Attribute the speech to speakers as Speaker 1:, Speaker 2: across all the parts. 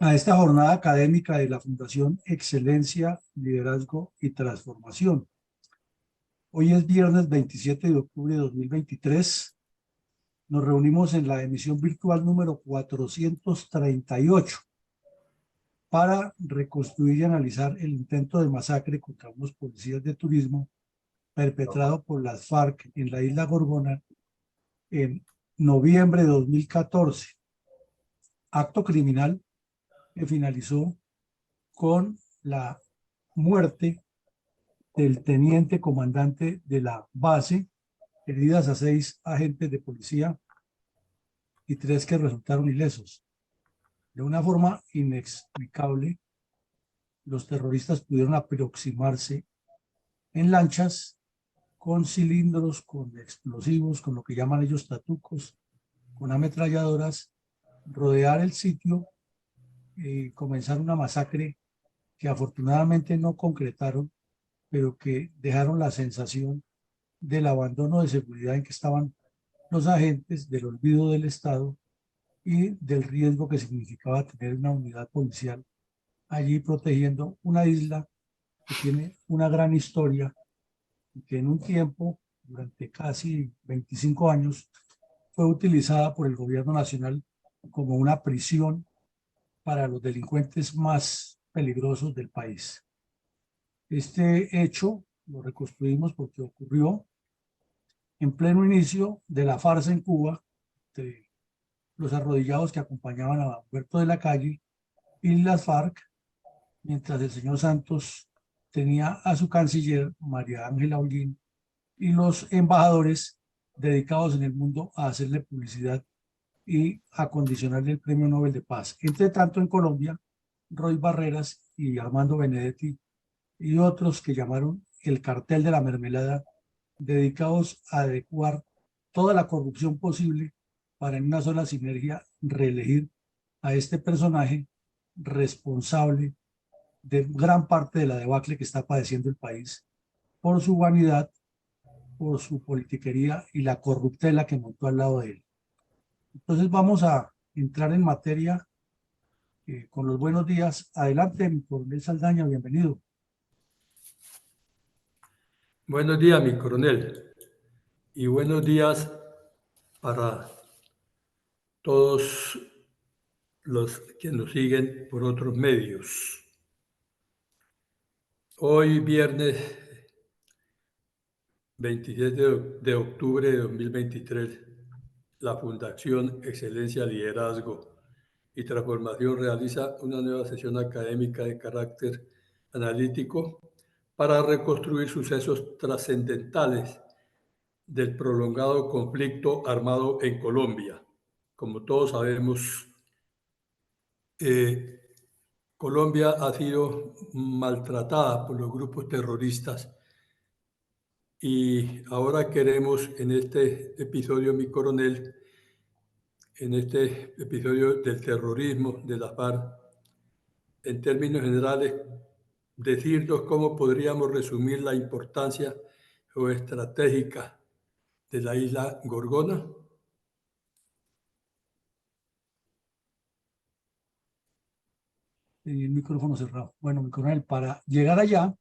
Speaker 1: a esta jornada académica de la Fundación Excelencia, Liderazgo y Transformación. Hoy es viernes 27 de octubre de 2023. Nos reunimos en la emisión virtual número 438 para reconstruir y analizar el intento de masacre contra unos policías de turismo perpetrado por las FARC en la isla Gorgona en noviembre de 2014. Acto criminal que finalizó con la muerte del teniente comandante de la base, heridas a 6 agentes de policía y 3 que resultaron ilesos. De una forma inexplicable, los terroristas pudieron aproximarse en lanchas con cilindros, con explosivos, con lo que llaman ellos tatucos, con ametralladoras, rodear el sitio y comenzar una masacre que afortunadamente no concretaron, pero que dejaron la sensación del abandono de seguridad en que estaban los agentes, del olvido del Estado y del riesgo que significaba tener una unidad policial allí protegiendo una isla que tiene una gran historia y que en un tiempo, durante casi 25 años, fue utilizada por el gobierno nacional como una prisión para los delincuentes más peligrosos del país. Este hecho lo reconstruimos porque ocurrió en pleno inicio de la farsa en Cuba, de los arrodillados que acompañaban a Humberto de la Calle y las FARC, mientras el señor Santos tenía a su canciller, María Ángela Holguín, y los embajadores dedicados en el mundo a hacerle publicidad y a condicionarle el Premio Nobel de Paz. Entre tanto, en Colombia, Roy Barreras y Armando Benedetti y otros que llamaron el cartel de la mermelada, dedicados a adecuar toda la corrupción posible para en una sola sinergia reelegir a este personaje responsable de gran parte de la debacle que está padeciendo el país por su vanidad, por su politiquería y la corruptela que montó al lado de él. Entonces vamos a entrar en materia con los buenos días. Adelante, mi coronel Saldaña, bienvenido.
Speaker 2: Buenos días, mi coronel, y buenos días para todos los que nos siguen por otros medios. Hoy, viernes 27 de octubre de 2023, la Fundación Excelencia, Liderazgo y Transformación realiza una nueva sesión académica de carácter analítico para reconstruir sucesos trascendentales del prolongado conflicto armado en Colombia. Como todos sabemos, Colombia ha sido maltratada por los grupos terroristas y ahora queremos en este episodio, mi coronel, en este episodio del terrorismo de la FARC, en términos generales, decirnos cómo podríamos resumir la importancia geoestratégica de la isla Gorgona.
Speaker 1: El micrófono cerrado. Bueno, mi coronel, para llegar allá,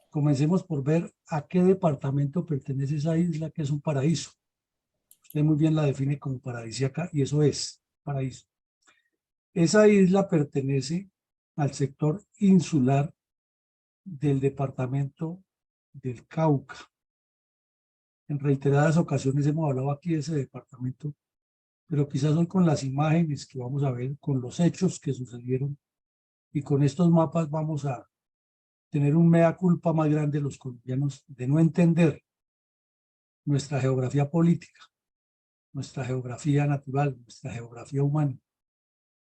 Speaker 1: comencemos por ver a qué departamento pertenece esa isla, que es un paraíso. Usted muy bien la define como paradisíaca y eso es paraíso. Esa isla pertenece al sector insular del departamento del Cauca. En reiteradas ocasiones hemos hablado aquí de ese departamento, pero quizás hoy con las imágenes que vamos a ver, con los hechos que sucedieron y con estos mapas vamos a tener un mea culpa más grande los colombianos de no entender nuestra geografía política, nuestra geografía natural, nuestra geografía humana.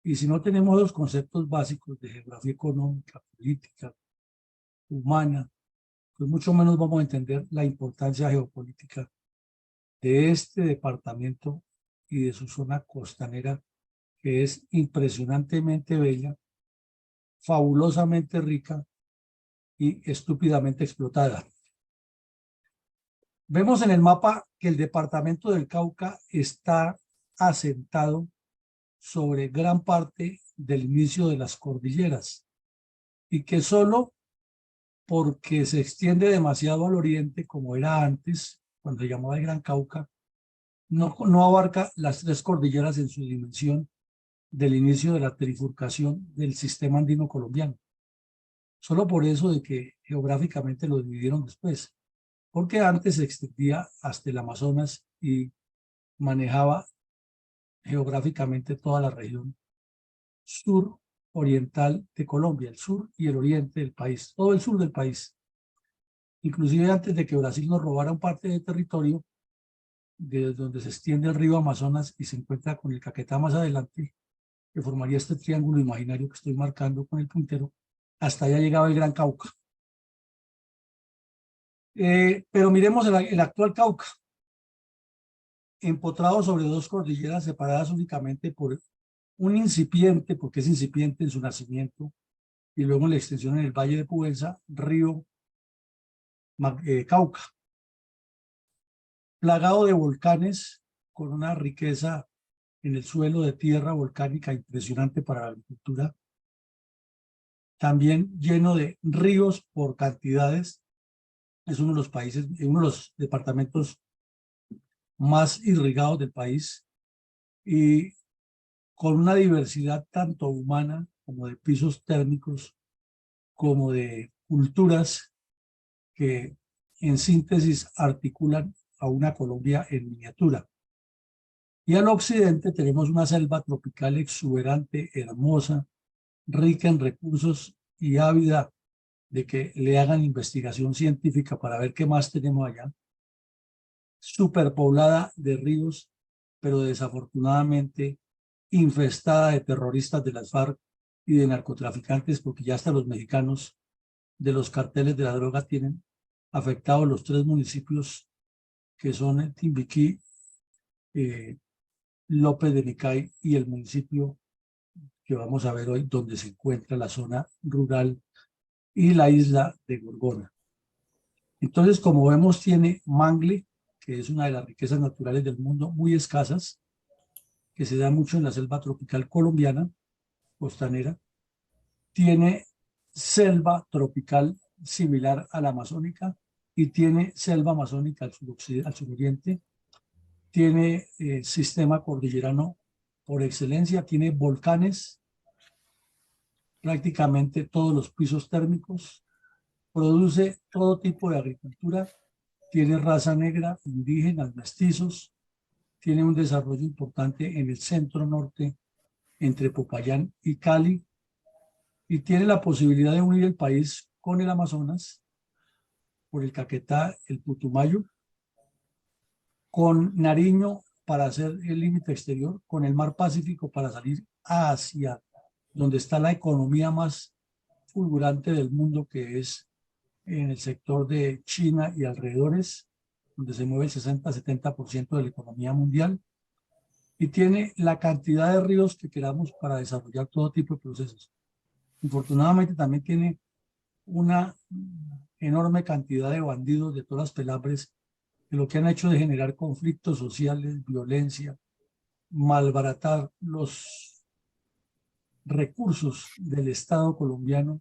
Speaker 1: Y si no tenemos los conceptos básicos de geografía económica, política, humana, pues mucho menos vamos a entender la importancia geopolítica de este departamento y de su zona costanera, que es impresionantemente bella, fabulosamente rica y estúpidamente explotada. Vemos en el mapa que el departamento del Cauca está asentado sobre gran parte del inicio de las cordilleras y que solo porque se extiende demasiado al oriente, como era antes, cuando se llamaba el Gran Cauca, no abarca las tres cordilleras en su dimensión del inicio de la trifurcación del sistema andino colombiano. Solo por eso de que geográficamente lo dividieron después, porque antes se extendía hasta el Amazonas y manejaba geográficamente toda la región sur oriental de Colombia, el sur y el oriente del país, todo el sur del país. Inclusive antes de que Brasil nos robara un parte de territorio, desde donde se extiende el río Amazonas y se encuentra con el Caquetá más adelante, que formaría este triángulo imaginario que estoy marcando con el puntero, hasta allá llegaba el Gran Cauca. Pero miremos el actual Cauca, empotrado sobre dos cordilleras separadas únicamente por un incipiente, porque es incipiente en su nacimiento, y luego en la extensión en el Valle de Pubenza, río Cauca, plagado de volcanes, con una riqueza en el suelo de tierra volcánica impresionante para la agricultura, también lleno de ríos por cantidades. Es uno de los países, uno de los departamentos más irrigados del país y con una diversidad tanto humana como de pisos térmicos, como de culturas que en síntesis articulan a una Colombia en miniatura. Y al occidente tenemos una selva tropical exuberante, hermosa, rica en recursos y ávida de que le hagan investigación científica para ver qué más tenemos allá, superpoblada de ríos, pero desafortunadamente infestada de terroristas de las FARC y de narcotraficantes, porque ya hasta los mexicanos de los carteles de la droga tienen afectados los tres municipios que son Timbiquí, López de Micay y el municipio que vamos a ver hoy, donde se encuentra la zona rural y la isla de Gorgona. Entonces, como vemos, tiene mangle, que es una de las riquezas naturales del mundo, muy escasas, que se da mucho en la selva tropical colombiana, costanera. Tiene selva tropical similar a la amazónica y tiene selva amazónica al suroriente. Tiene sistema cordillerano por excelencia, tiene volcanes, prácticamente todos los pisos térmicos, produce todo tipo de agricultura, tiene raza negra, indígenas, mestizos, tiene un desarrollo importante en el centro norte entre Popayán y Cali y tiene la posibilidad de unir el país con el Amazonas por el Caquetá, el Putumayo, con Nariño para hacer el límite exterior, con el mar Pacífico para salir hacia donde está la economía más fulgurante del mundo, que es en el sector de China y alrededores, donde se mueve el 60-70% de la economía mundial, y tiene la cantidad de ríos que queramos para desarrollar todo tipo de procesos. Infortunadamente también tiene una enorme cantidad de bandidos de todas las pelambres que lo que han hecho es generar conflictos sociales, violencia, malbaratar los recursos del Estado colombiano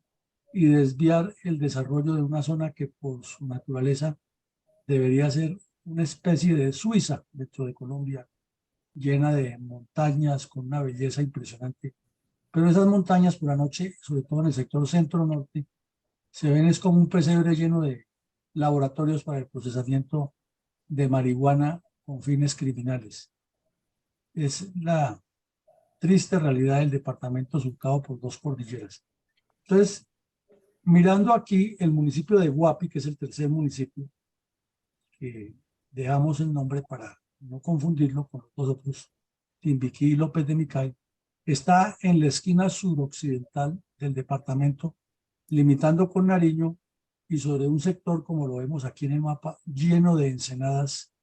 Speaker 1: y desviar el desarrollo de una zona que por su naturaleza debería ser una especie de Suiza dentro de Colombia, llena de montañas con una belleza impresionante. Pero esas montañas por la noche, sobre todo en el sector centro-norte, se ven es como un pesebre lleno de laboratorios para el procesamiento de marihuana con fines criminales. Es la triste realidad del departamento surcado por dos cordilleras. Entonces, mirando aquí el municipio de Guapi, que es el tercer municipio, que dejamos el nombre para no confundirlo con los otros, Timbiquí y López de Micay, está en la esquina suroccidental del departamento, limitando con Nariño y sobre un sector, como lo vemos aquí en el mapa, lleno de ensenadas,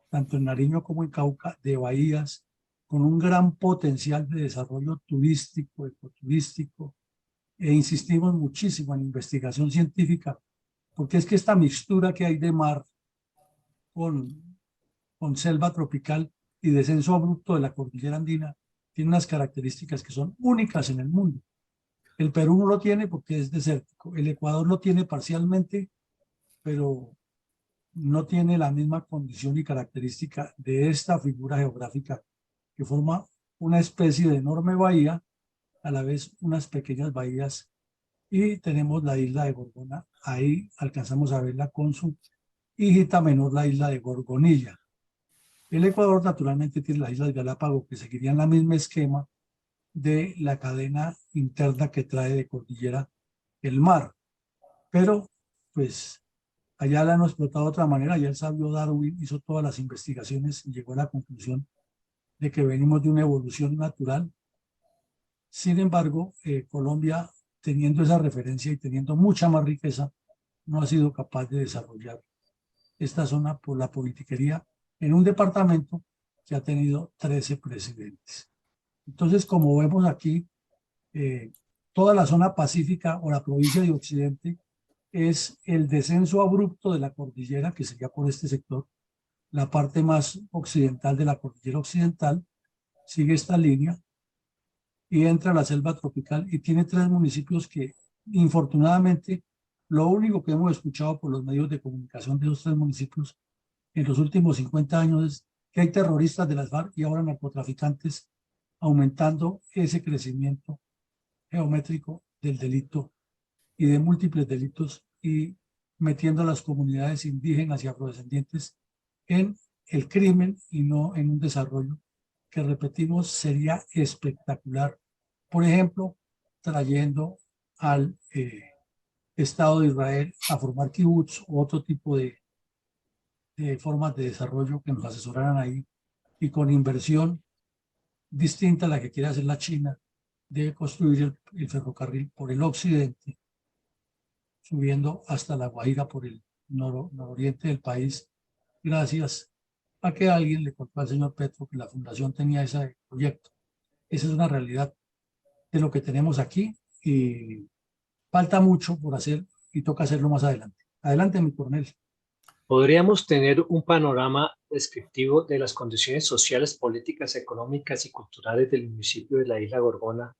Speaker 1: tanto en Nariño como en Cauca, de bahías, con un gran potencial de desarrollo turístico, ecoturístico, e insistimos muchísimo en investigación científica, porque es que esta mixtura que hay de mar con selva tropical y descenso abrupto de la cordillera andina tiene unas características que son únicas en el mundo. El Perú no lo tiene porque es desértico. El Ecuador lo tiene parcialmente, pero no tiene la misma condición y característica de esta figura geográfica que forma una especie de enorme bahía, a la vez unas pequeñas bahías, y tenemos la isla de Gorgona. Ahí alcanzamos a verla con su hijita menor, la isla de Gorgonilla. El Ecuador naturalmente tiene las islas Galápagos, que seguirían la misma esquema de la cadena interna que trae de cordillera el mar. Pero, pues, allá la han explotado de otra manera. Ya el sabio Darwin hizo todas las investigaciones y llegó a la conclusión de que venimos de una evolución natural. Sin embargo, Colombia, teniendo esa referencia y teniendo mucha más riqueza, no ha sido capaz de desarrollar esta zona por la politiquería en un departamento que ha tenido 13 presidentes. Entonces, como vemos aquí, toda la zona pacífica o la provincia de Occidente es el descenso abrupto de la cordillera, que sería por este sector, la parte más occidental de la cordillera occidental, sigue esta línea y entra a la selva tropical y tiene 3 municipios que, infortunadamente, lo único que hemos escuchado por los medios de comunicación de esos 3 municipios en los últimos 50 años es que hay terroristas de las FARC y ahora narcotraficantes, aumentando ese crecimiento geométrico del delito y de múltiples delitos, y metiendo a las comunidades indígenas y afrodescendientes en el crimen y no en un desarrollo que, repetimos, sería espectacular. Por ejemplo, trayendo al Estado de Israel a formar kibbutz o otro tipo de formas de desarrollo que nos asesoraran ahí, y con inversión distinta a la que quiere hacer la China, de construir el ferrocarril por el occidente, subiendo hasta La Guajira por el nororiente del país, gracias a que alguien le contó al señor Petro que la fundación tenía ese proyecto. Esa es una realidad de lo que tenemos aquí y falta mucho por hacer y toca hacerlo más adelante. Adelante, mi coronel.
Speaker 3: ¿Podríamos tener un panorama descriptivo de las condiciones sociales, políticas, económicas y culturales del municipio de la isla Gorgona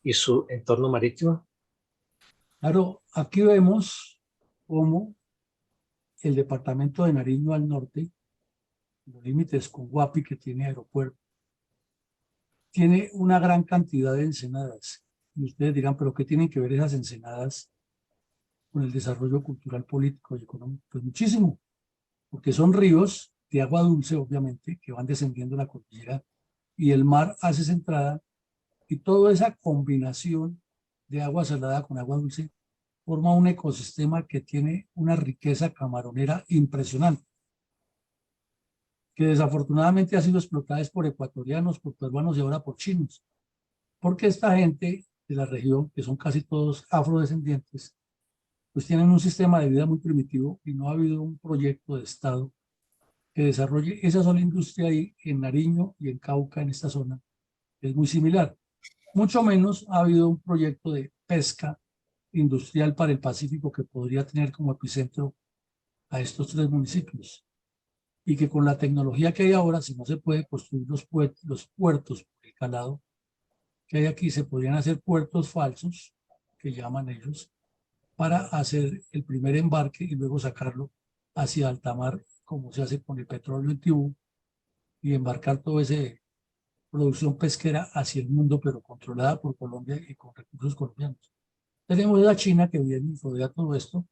Speaker 3: y su entorno marítimo?
Speaker 1: Claro, aquí vemos cómo el departamento de Nariño al norte, los límites con Guapi, que tiene aeropuerto, tiene una gran cantidad de ensenadas. Y ustedes dirán, ¿pero qué tienen que ver esas ensenadas con el desarrollo cultural, político y económico? Pues muchísimo, porque son ríos de agua dulce, obviamente, que van descendiendo la cordillera y el mar hace esa entrada, y toda esa combinación de agua salada con agua dulce forma un ecosistema que tiene una riqueza camaronera impresionante, que desafortunadamente ha sido explotada por ecuatorianos, por peruanos y ahora por chinos, porque esta gente de la región, que son casi todos afrodescendientes, pues tienen un sistema de vida muy primitivo y no ha habido un proyecto de Estado que desarrolle esa sola industria ahí en Nariño y en Cauca, en esta zona, que es muy similar. Mucho menos ha habido un proyecto de pesca industrial para el Pacífico que podría tener como epicentro a estos 3 municipios. Y que con la tecnología que hay ahora, si no se puede construir los puertos por el calado que hay aquí, se podrían hacer puertos falsos, que llaman ellos, para hacer el primer embarque y luego sacarlo hacia alta mar, como se hace con el petróleo en Tibú, y embarcar toda esa producción pesquera hacia el mundo, pero controlada por Colombia y con recursos colombianos. Tenemos la China, que viene y rodea todo esto,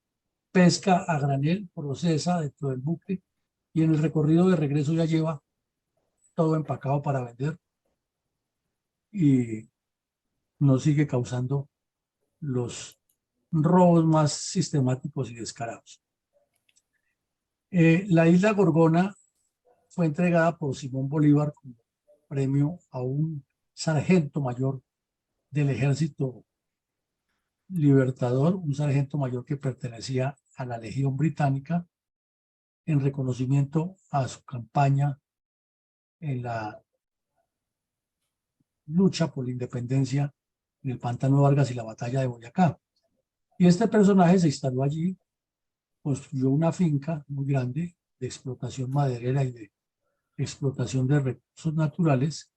Speaker 1: pesca a granel, procesa dentro del buque y en el recorrido de regreso ya lleva todo empacado para vender, y nos sigue causando los robos más sistemáticos y descarados. La isla Gorgona fue entregada por Simón Bolívar como premio a un sargento mayor del ejército libertador, un sargento mayor que pertenecía a la Legión Británica, en reconocimiento a su campaña en la lucha por la independencia en el Pantano de Vargas y la batalla de Boyacá. Y este personaje se instaló allí, construyó una finca muy grande de explotación maderera y de explotación de recursos naturales,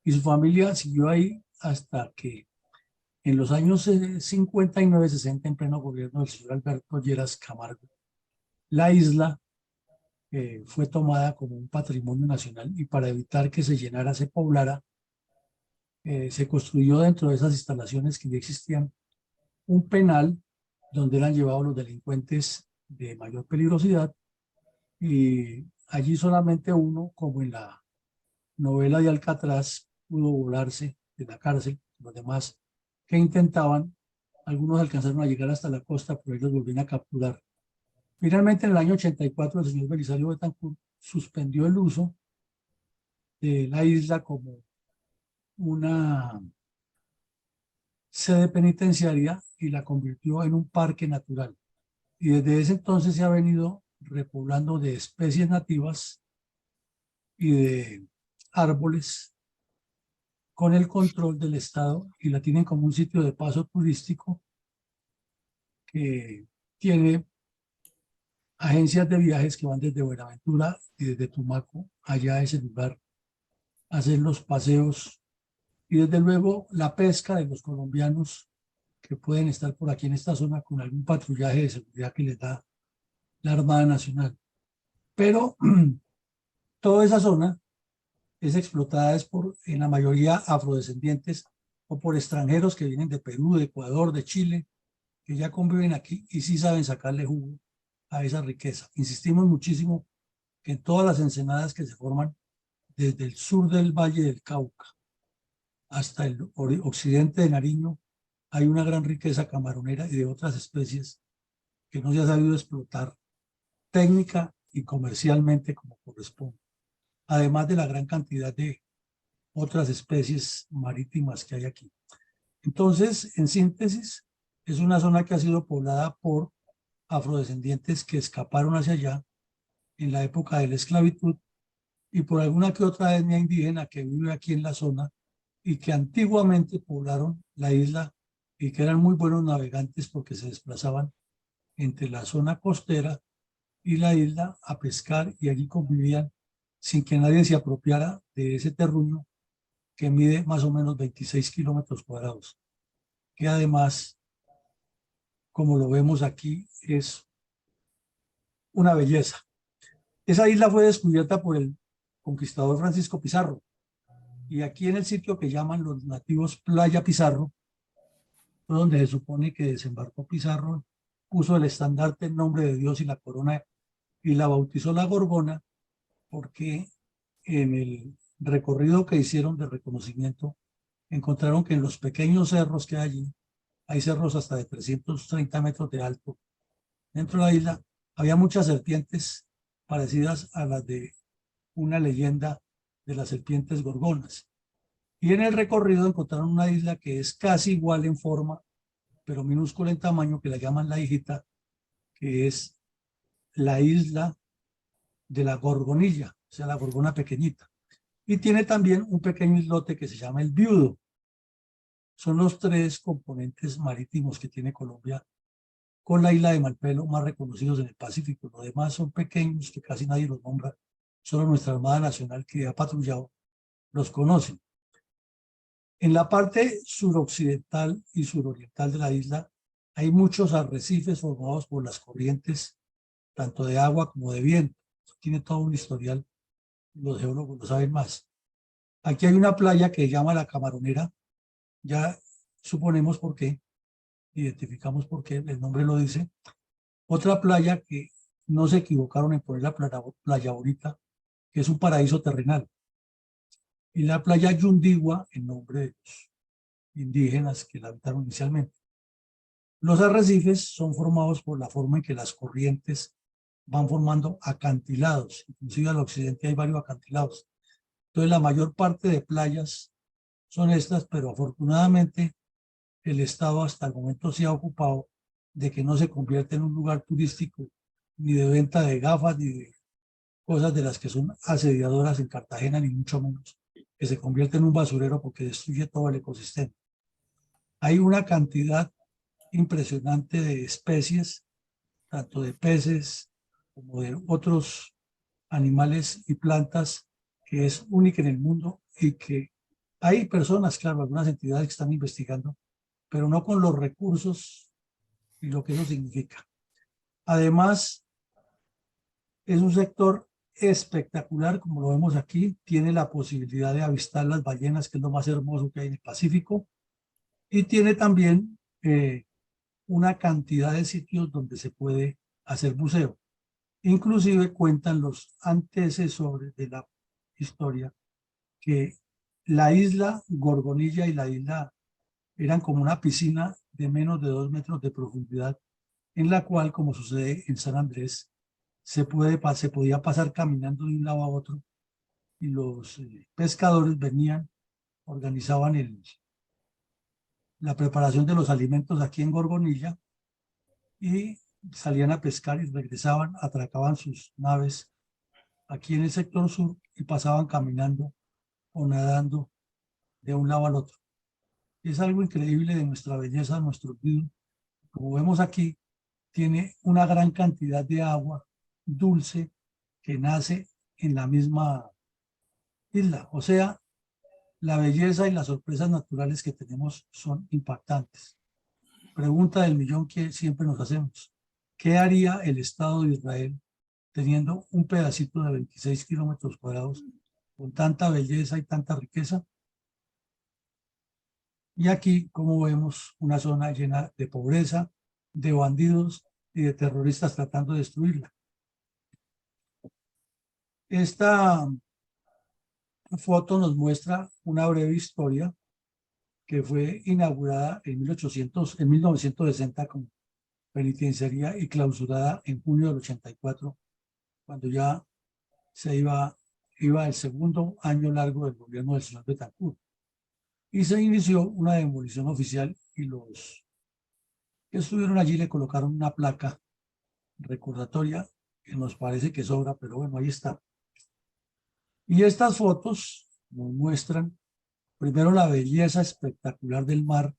Speaker 1: y su familia siguió ahí hasta que en los años 59-60, en pleno gobierno del señor Alberto Lleras Camargo, la isla fue tomada como un patrimonio nacional, y para evitar que se llenara, se poblara, se construyó dentro de esas instalaciones que ya existían un penal donde eran llevados los delincuentes de mayor peligrosidad, y allí solamente uno, como en la novela de Alcatraz, pudo volarse de la cárcel. Los demás que intentaban, algunos alcanzaron a llegar hasta la costa, pero ellos volvieron a capturar. Finalmente, en el año 84, el señor Belisario Betancourt suspendió el uso de la isla como una sede penitenciaria y la convirtió en un parque natural. Y desde ese entonces se ha venido repoblando de especies nativas y de árboles con el control del Estado, y la tienen como un sitio de paso turístico que tiene agencias de viajes que van desde Buenaventura y desde Tumaco allá a ese lugar a hacer los paseos, y desde luego la pesca de los colombianos que pueden estar por aquí en esta zona con algún patrullaje de seguridad que les da la Armada Nacional. Pero toda esa zona es explotada en la mayoría afrodescendientes o por extranjeros que vienen de Perú, de Ecuador, de Chile, que ya conviven aquí y sí saben sacarle jugo a esa riqueza. Insistimos muchísimo que en todas las ensenadas que se forman desde el sur del Valle del Cauca hasta el occidente de Nariño hay una gran riqueza camaronera y de otras especies que no se ha sabido explotar técnica y comercialmente como corresponde, además de la gran cantidad de otras especies marítimas que hay aquí. Entonces, en síntesis, es una zona que ha sido poblada por afrodescendientes que escaparon hacia allá en la época de la esclavitud, y por alguna que otra etnia indígena que vive aquí en la zona y que antiguamente poblaron la isla y que eran muy buenos navegantes porque se desplazaban entre la zona costera y la isla a pescar, y allí convivían sin que nadie se apropiara de ese terruño que mide más o menos 26 kilómetros cuadrados, que además, como lo vemos aquí, es una belleza. Esa isla fue descubierta por el conquistador Francisco Pizarro, y aquí en el sitio que llaman los nativos Playa Pizarro, fue donde se supone que desembarcó Pizarro, puso el estandarte en nombre de Dios y la corona, y la bautizó La Gorgona, porque en el recorrido que hicieron de reconocimiento encontraron que en los pequeños cerros que hay allí, hay cerros hasta de 330 metros de alto, dentro de la isla había muchas serpientes parecidas a las de una leyenda de las serpientes gorgonas. Y en el recorrido encontraron una isla que es casi igual en forma, pero minúscula en tamaño, que la llaman La Hijita, que es la isla de la Gorgonilla, o sea, la Gorgona pequeñita. Y tiene también un pequeño islote que se llama El Viudo. Son los tres componentes marítimos que tiene Colombia, con la isla de Malpelo, más reconocidos en el Pacífico. Los demás son pequeños que casi nadie los nombra, solo nuestra Armada Nacional, que ha patrullado, los conoce. En la parte suroccidental y suroriental de la isla hay muchos arrecifes formados por las corrientes, tanto de agua como de viento. Tiene todo un historial, los geólogos lo saben más. Aquí hay una playa que se llama La Camaronera, ya suponemos por qué, identificamos por qué, el nombre lo dice. Otra playa que no se equivocaron en poner la playa Bonita, que es un paraíso terrenal. Y la playa Yundigua, en nombre de los indígenas que la habitaron inicialmente. Los arrecifes son formados por la forma en que las corrientes van formando acantilados. Inclusive al occidente hay varios acantilados. Entonces la mayor parte de playas son estas, pero afortunadamente el Estado hasta el momento se ha ocupado de que no se convierta en un lugar turístico, ni de venta de gafas, ni de cosas de las que son asediadoras en Cartagena, ni mucho menos, que se convierte en un basurero porque destruye todo el ecosistema. Hay una cantidad impresionante de especies, tanto de peces como de otros animales y plantas, que es única en el mundo y que Hay personas, claro, algunas entidades que están investigando, pero no con los recursos y lo que eso significa. Además, es un sector espectacular, como lo vemos aquí, tiene la posibilidad de avistar las ballenas, que es lo más hermoso que hay en el Pacífico, y tiene también una cantidad de sitios donde se puede hacer buceo. Inclusive cuentan los antecesores de la historia que la isla Gorgonilla y la isla eran como una piscina de menos de 2 metros de profundidad, en la cual, como sucede en San Andrés, se podía pasar caminando de un lado a otro y los pescadores venían, organizaban la preparación de los alimentos aquí en Gorgonilla y salían a pescar y regresaban, atracaban sus naves aquí en el sector sur y pasaban caminando o nadando de un lado al otro. Es algo increíble de nuestra belleza, nuestro río. Como vemos aquí, tiene una gran cantidad de agua dulce que nace en la misma isla. O sea, la belleza y las sorpresas naturales que tenemos son impactantes. Pregunta del millón que siempre nos hacemos. ¿Qué haría el Estado de Israel teniendo un pedacito de 26 kilómetros cuadrados con tanta belleza y tanta riqueza? Y aquí, como vemos, una zona llena de pobreza, de bandidos y de terroristas tratando de destruirla. Esta foto nos muestra una breve historia que fue inaugurada en 1960 como penitenciaría y clausurada en junio del 84, cuando ya iba el segundo año largo del gobierno del señor Betancourt. Y se inició una demolición oficial y los que estuvieron allí le colocaron una placa recordatoria que nos parece que sobra, pero bueno, ahí está. Y estas fotos nos muestran primero la belleza espectacular del mar,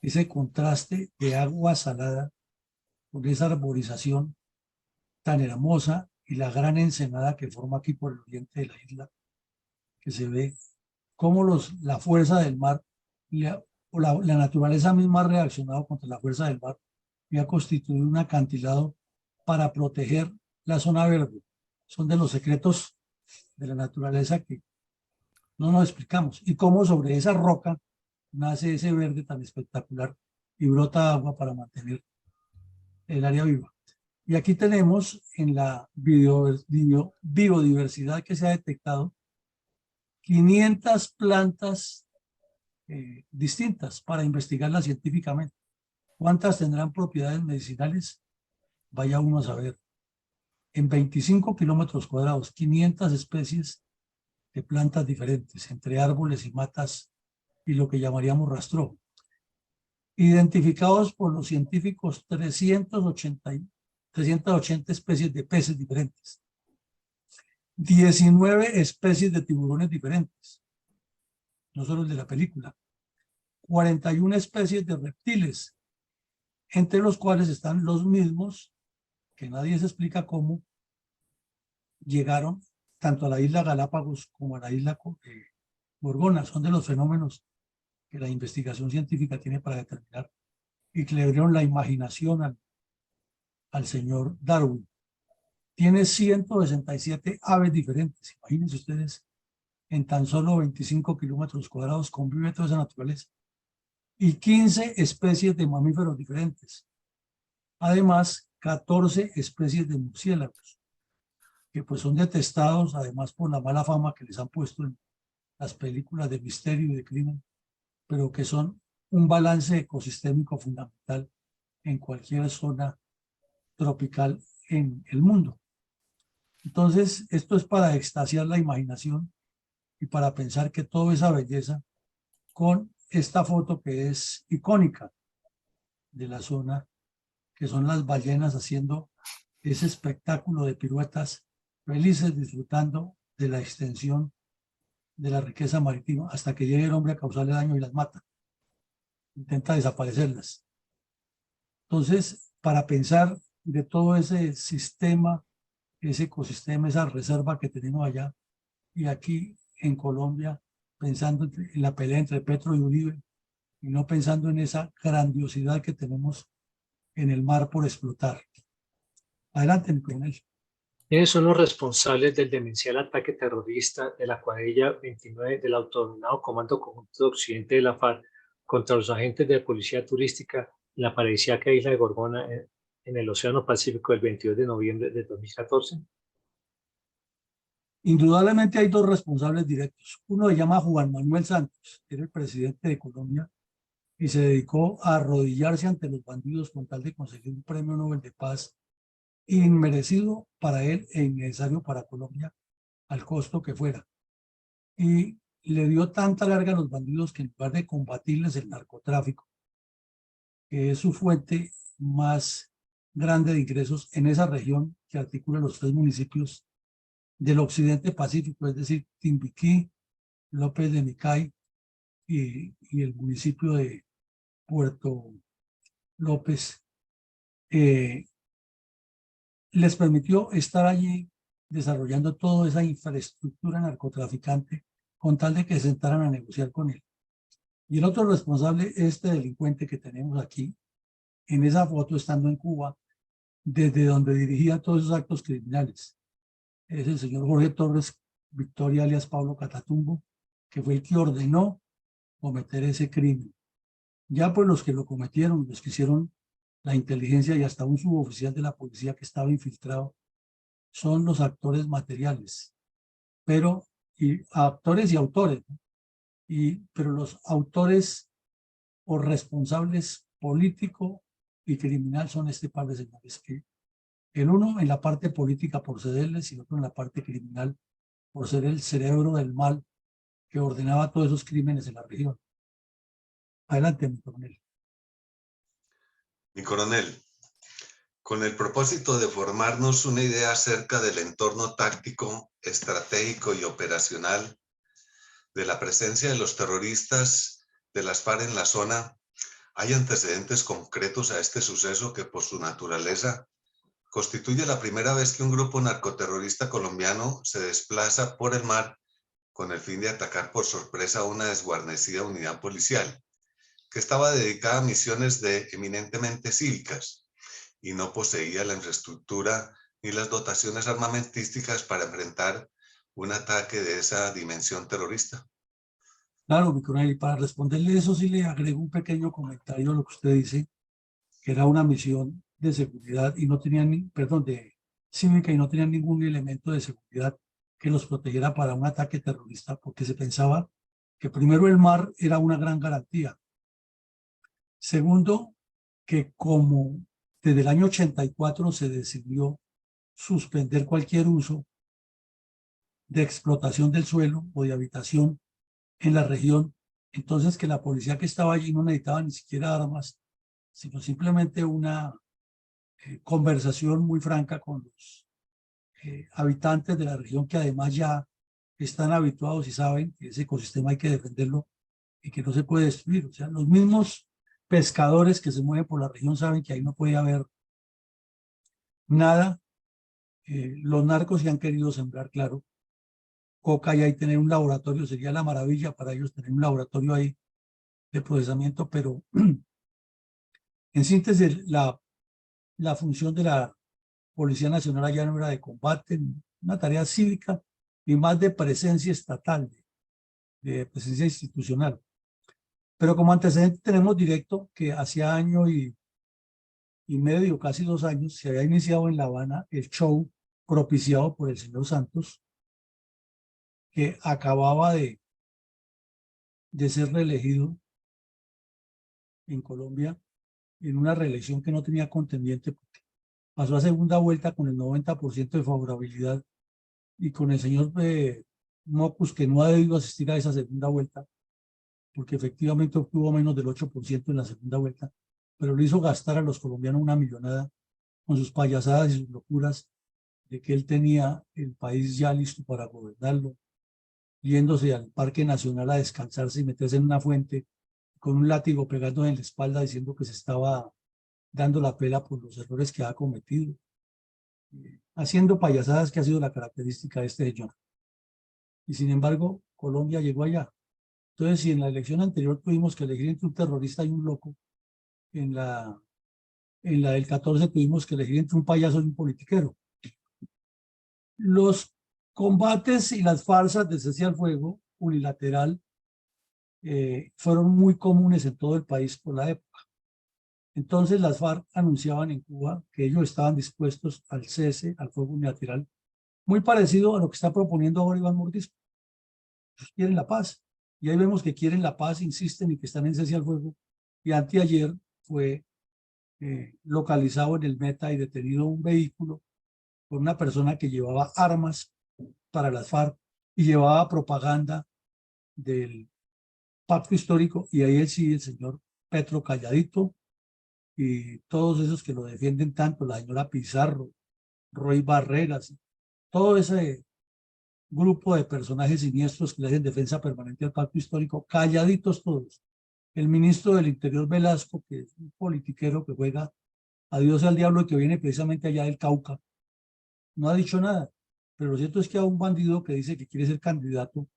Speaker 1: ese contraste de agua salada con esa arborización tan hermosa y la gran ensenada que forma aquí por el oriente de la isla, que se ve cómo la fuerza del mar o la naturaleza misma ha reaccionado contra la fuerza del mar y ha constituido un acantilado para proteger la zona verde. Son de los secretos de la naturaleza que no nos explicamos. Y cómo sobre esa roca nace ese verde tan espectacular y brota agua para mantener el área viva. Y aquí tenemos en la biodiversidad que se ha detectado 500 plantas distintas para investigarlas científicamente. ¿Cuántas tendrán propiedades medicinales? Vaya uno a saber. En 25 kilómetros cuadrados, 500 especies de plantas diferentes, entre árboles y matas y lo que llamaríamos rastrojo. Identificados por los científicos 380 especies de peces diferentes, 19 especies de tiburones diferentes, no solo el de la película, 41 especies de reptiles, entre los cuales están los mismos que nadie se explica cómo llegaron tanto a la isla Galápagos como a la isla Gorgona. Son de los fenómenos que la investigación científica tiene para determinar y que le dieron la imaginación al señor Darwin. Tiene 167 aves diferentes. Imagínense ustedes, en tan solo 25 kilómetros cuadrados convive toda esa naturaleza. Y 15 especies de mamíferos diferentes. Además, 14 especies de murciélagos, que pues son detestados además por la mala fama que les han puesto en las películas de misterio y de crimen, pero que son un balance ecosistémico fundamental en cualquier zona tropical en el mundo. Entonces, esto es para extasiar la imaginación y para pensar que toda esa belleza con esta foto que es icónica de la zona, que son las ballenas haciendo ese espectáculo de piruetas, felices disfrutando de la extensión de la riqueza marítima hasta que llegue el hombre a causarle daño y las mata. Intenta desaparecerlas. Entonces, para pensar de todo ese sistema, ese ecosistema, esa reserva que tenemos allá y aquí en Colombia, pensando en la pelea entre Petro y Uribe y no pensando en esa grandiosidad que tenemos en el mar por explotar. Adelante, mi coronel.
Speaker 3: ¿Quiénes son los responsables del demencial ataque terrorista de la cuadrilla 29 del autodenominado Comando Conjunto de Occidente de la FARC contra los agentes de policía turística en la paradisíaca isla de Gorgona en el Océano Pacífico el 22 de noviembre de 2014?
Speaker 1: Indudablemente hay dos responsables directos. Uno se llama Juan Manuel Santos, que era el presidente de Colombia y se dedicó a arrodillarse ante los bandidos con tal de conseguir un premio Nobel de Paz inmerecido para él e innecesario para Colombia, al costo que fuera. Y le dio tanta larga a los bandidos que en lugar de combatirles el narcotráfico, que es su fuente más grande de ingresos en esa región que articula los 3 municipios del occidente pacífico, es decir, Timbiquí, López de Micay y el municipio de Puerto López, les permitió estar allí desarrollando toda esa infraestructura narcotraficante con tal de que se sentaran a negociar con él. Y el otro responsable es este delincuente que tenemos aquí, en esa foto estando en Cuba, desde donde dirigía todos esos actos criminales. Es el señor Jorge Torres Victoria, alias Pablo Catatumbo, que fue el que ordenó cometer ese crimen. Ya pues los que lo cometieron, los que hicieron la inteligencia y hasta un suboficial de la policía que estaba infiltrado, son los actores materiales, pero actores y autores, ¿no? Pero los autores o responsables político y criminal son este par de señores, que el uno en la parte política por cederles y el otro en la parte criminal por ser el cerebro del mal que ordenaba todos esos crímenes en la región. Adelante, mi coronel.
Speaker 4: Mi coronel, con el propósito de formarnos una idea acerca del entorno táctico, estratégico y operacional de la presencia de los terroristas de las FARC en la zona, hay antecedentes concretos a este suceso que por su naturaleza constituye la primera vez que un grupo narcoterrorista colombiano se desplaza por el mar con el fin de atacar por sorpresa a una desguarnecida unidad policial que estaba dedicada a misiones eminentemente cívicas y no poseía la infraestructura ni las dotaciones armamentísticas para enfrentar un ataque de esa dimensión terrorista.
Speaker 1: Claro, mi coronel, y para responderle eso sí le agrego un pequeño comentario a lo que usted dice, que era una misión de seguridad y no tenían, perdón, de cívica y no tenían ningún elemento de seguridad que los protegiera para un ataque terrorista, porque se pensaba que primero el mar era una gran garantía. Segundo, que como desde el año 84 se decidió suspender cualquier uso de explotación del suelo o de habitación en la región, entonces que la policía que estaba allí no necesitaba ni siquiera armas, sino simplemente una conversación muy franca con los habitantes de la región que además ya están habituados y saben que ese ecosistema hay que defenderlo y que no se puede destruir. O sea, los mismos pescadores que se mueven por la región saben que ahí no puede haber nada. Los narcos se han querido sembrar, claro, coca y ahí tener un laboratorio sería la maravilla para ellos tener un laboratorio ahí de procesamiento, pero en síntesis la función de la Policía Nacional allá no era de combate, una tarea cívica y más de presencia estatal, de presencia institucional. Pero como antecedente tenemos directo que hacía año y medio, casi 2 años, se había iniciado en La Habana el show propiciado por el señor Santos, que acababa de ser reelegido en Colombia en una reelección que no tenía contendiente, porque pasó a segunda vuelta con el 90% de favorabilidad y con el señor Mocus, que no ha debido asistir a esa segunda vuelta, porque efectivamente obtuvo menos del 8% en la segunda vuelta, pero le hizo gastar a los colombianos una millonada con sus payasadas y sus locuras de que él tenía el país ya listo para gobernarlo, yéndose al Parque Nacional a descansarse y meterse en una fuente con un látigo pegando en la espalda diciendo que se estaba dando la pela por los errores que ha cometido, haciendo payasadas que ha sido la característica de este señor. Y sin embargo, Colombia llegó allá. Entonces, si en la elección anterior tuvimos que elegir entre un terrorista y un loco, en la del 14 tuvimos que elegir entre un payaso y un politiquero. Los combates y las farsas de cese al fuego unilateral fueron muy comunes en todo el país por la época. Entonces las FARC anunciaban en Cuba que ellos estaban dispuestos al cese, al fuego unilateral, muy parecido a lo que está proponiendo ahora Iván Mordisco. Ellos quieren la paz. Y ahí vemos que quieren la paz, insisten y que están en cese al fuego. Y anteayer fue localizado en el Meta y detenido un vehículo con una persona que llevaba armas para las FARC y llevaba propaganda del pacto histórico, y ahí sí el señor Petro Calladito y todos esos que lo defienden tanto, la señora Pizarro, Roy Barreras, todo ese grupo de personajes siniestros que le hacen defensa permanente al pacto histórico, calladitos todos. El ministro del Interior Velasco, que es un politiquero que juega a Dios y al diablo y que viene precisamente allá del Cauca, no ha dicho nada. Pero lo cierto es que a un bandido que dice que quiere ser candidato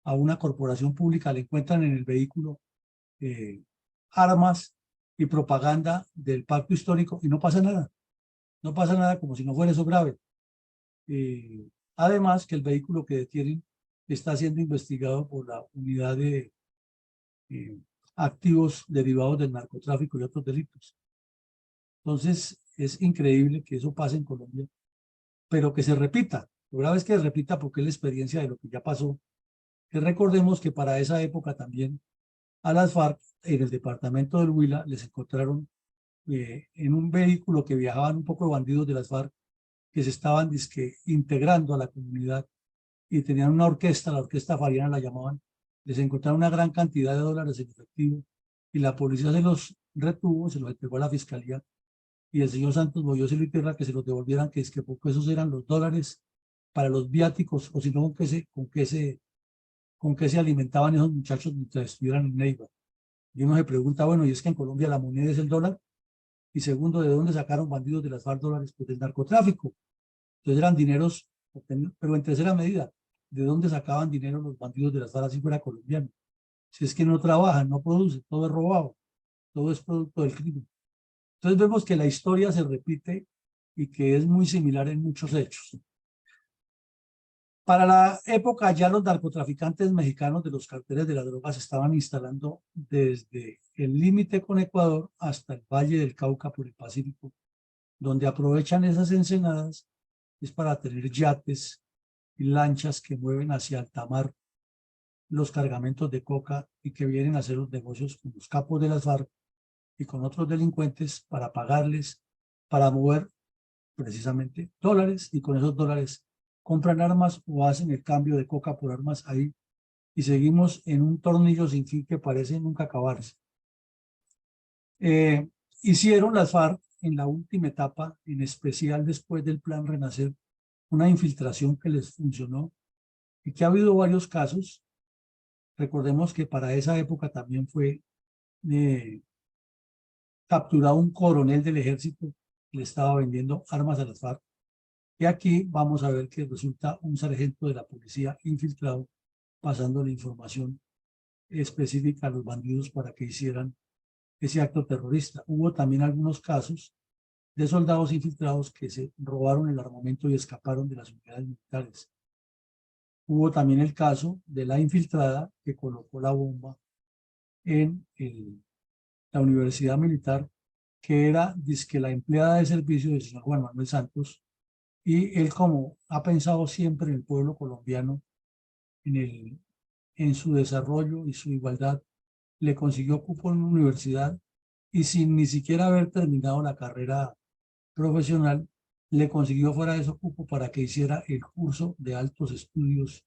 Speaker 1: a una corporación pública le encuentran en el vehículo armas y propaganda del pacto histórico y no pasa nada. No pasa nada, como si no fuera eso grave. Además que el vehículo que detienen está siendo investigado por la unidad de activos derivados del narcotráfico y otros delitos. Entonces es increíble que eso pase en Colombia, pero que se repita. Lo grave es que se repita porque es la experiencia de lo que ya pasó. Que recordemos que para esa época también a las FARC en el departamento del Huila les encontraron en un vehículo que viajaban un poco de bandidos de las FARC que se estaban integrando a la comunidad y tenían una orquesta, la orquesta Fariana la llamaban, les encontraron una gran cantidad de dólares en efectivo y la policía se los retuvo, se los entregó a la fiscalía y el señor Santos Boyó se le tierra que se los devolvieran, que es que porque esos eran los dólares para los viáticos, o si no, con qué se alimentaban esos muchachos mientras estuvieran en Neiva. Y uno se pregunta, bueno, y es que en Colombia la moneda es el dólar, y segundo, ¿de dónde sacaron bandidos de las FARC dólares? Pues del narcotráfico. Entonces eran dineros, pero en tercera medida, ¿de dónde sacaban dinero los bandidos de las FARC si fuera colombiano? Si es que no trabajan, no producen, todo es robado, todo es producto del crimen. Entonces vemos que la historia se repite y que es muy similar en muchos hechos. Para la época ya los narcotraficantes mexicanos de los carteles de la droga se estaban instalando desde el límite con Ecuador hasta el Valle del Cauca por el Pacífico, donde aprovechan esas ensenadas es para tener yates y lanchas que mueven hacia alta mar los cargamentos de coca y que vienen a hacer los negocios con los capos de las FARC y con otros delincuentes para pagarles, para mover precisamente dólares, y con esos dólares compran armas o hacen el cambio de coca por armas ahí, y seguimos en un tornillo sin fin que parece nunca acabarse. Hicieron las FARC en la última etapa, en especial después del Plan Renacer, una infiltración que les funcionó y que ha habido varios casos. Recordemos que para esa época también fue capturado un coronel del ejército que le estaba vendiendo armas a las FARC. Y aquí vamos a ver que resulta un sargento de la policía infiltrado pasando la información específica a los bandidos para que hicieran ese acto terrorista. Hubo también algunos casos de soldados infiltrados que se robaron el armamento y escaparon de las unidades militares. Hubo también el caso de la infiltrada que colocó la bomba en la Universidad Militar, que era dizque la empleada de servicio del señor Juan Manuel Santos, y él, como ha pensado siempre en el pueblo colombiano, en su desarrollo y su igualdad, le consiguió cupo en una universidad y sin ni siquiera haber terminado la carrera profesional, le consiguió fuera de ese cupo para que hiciera el curso de altos estudios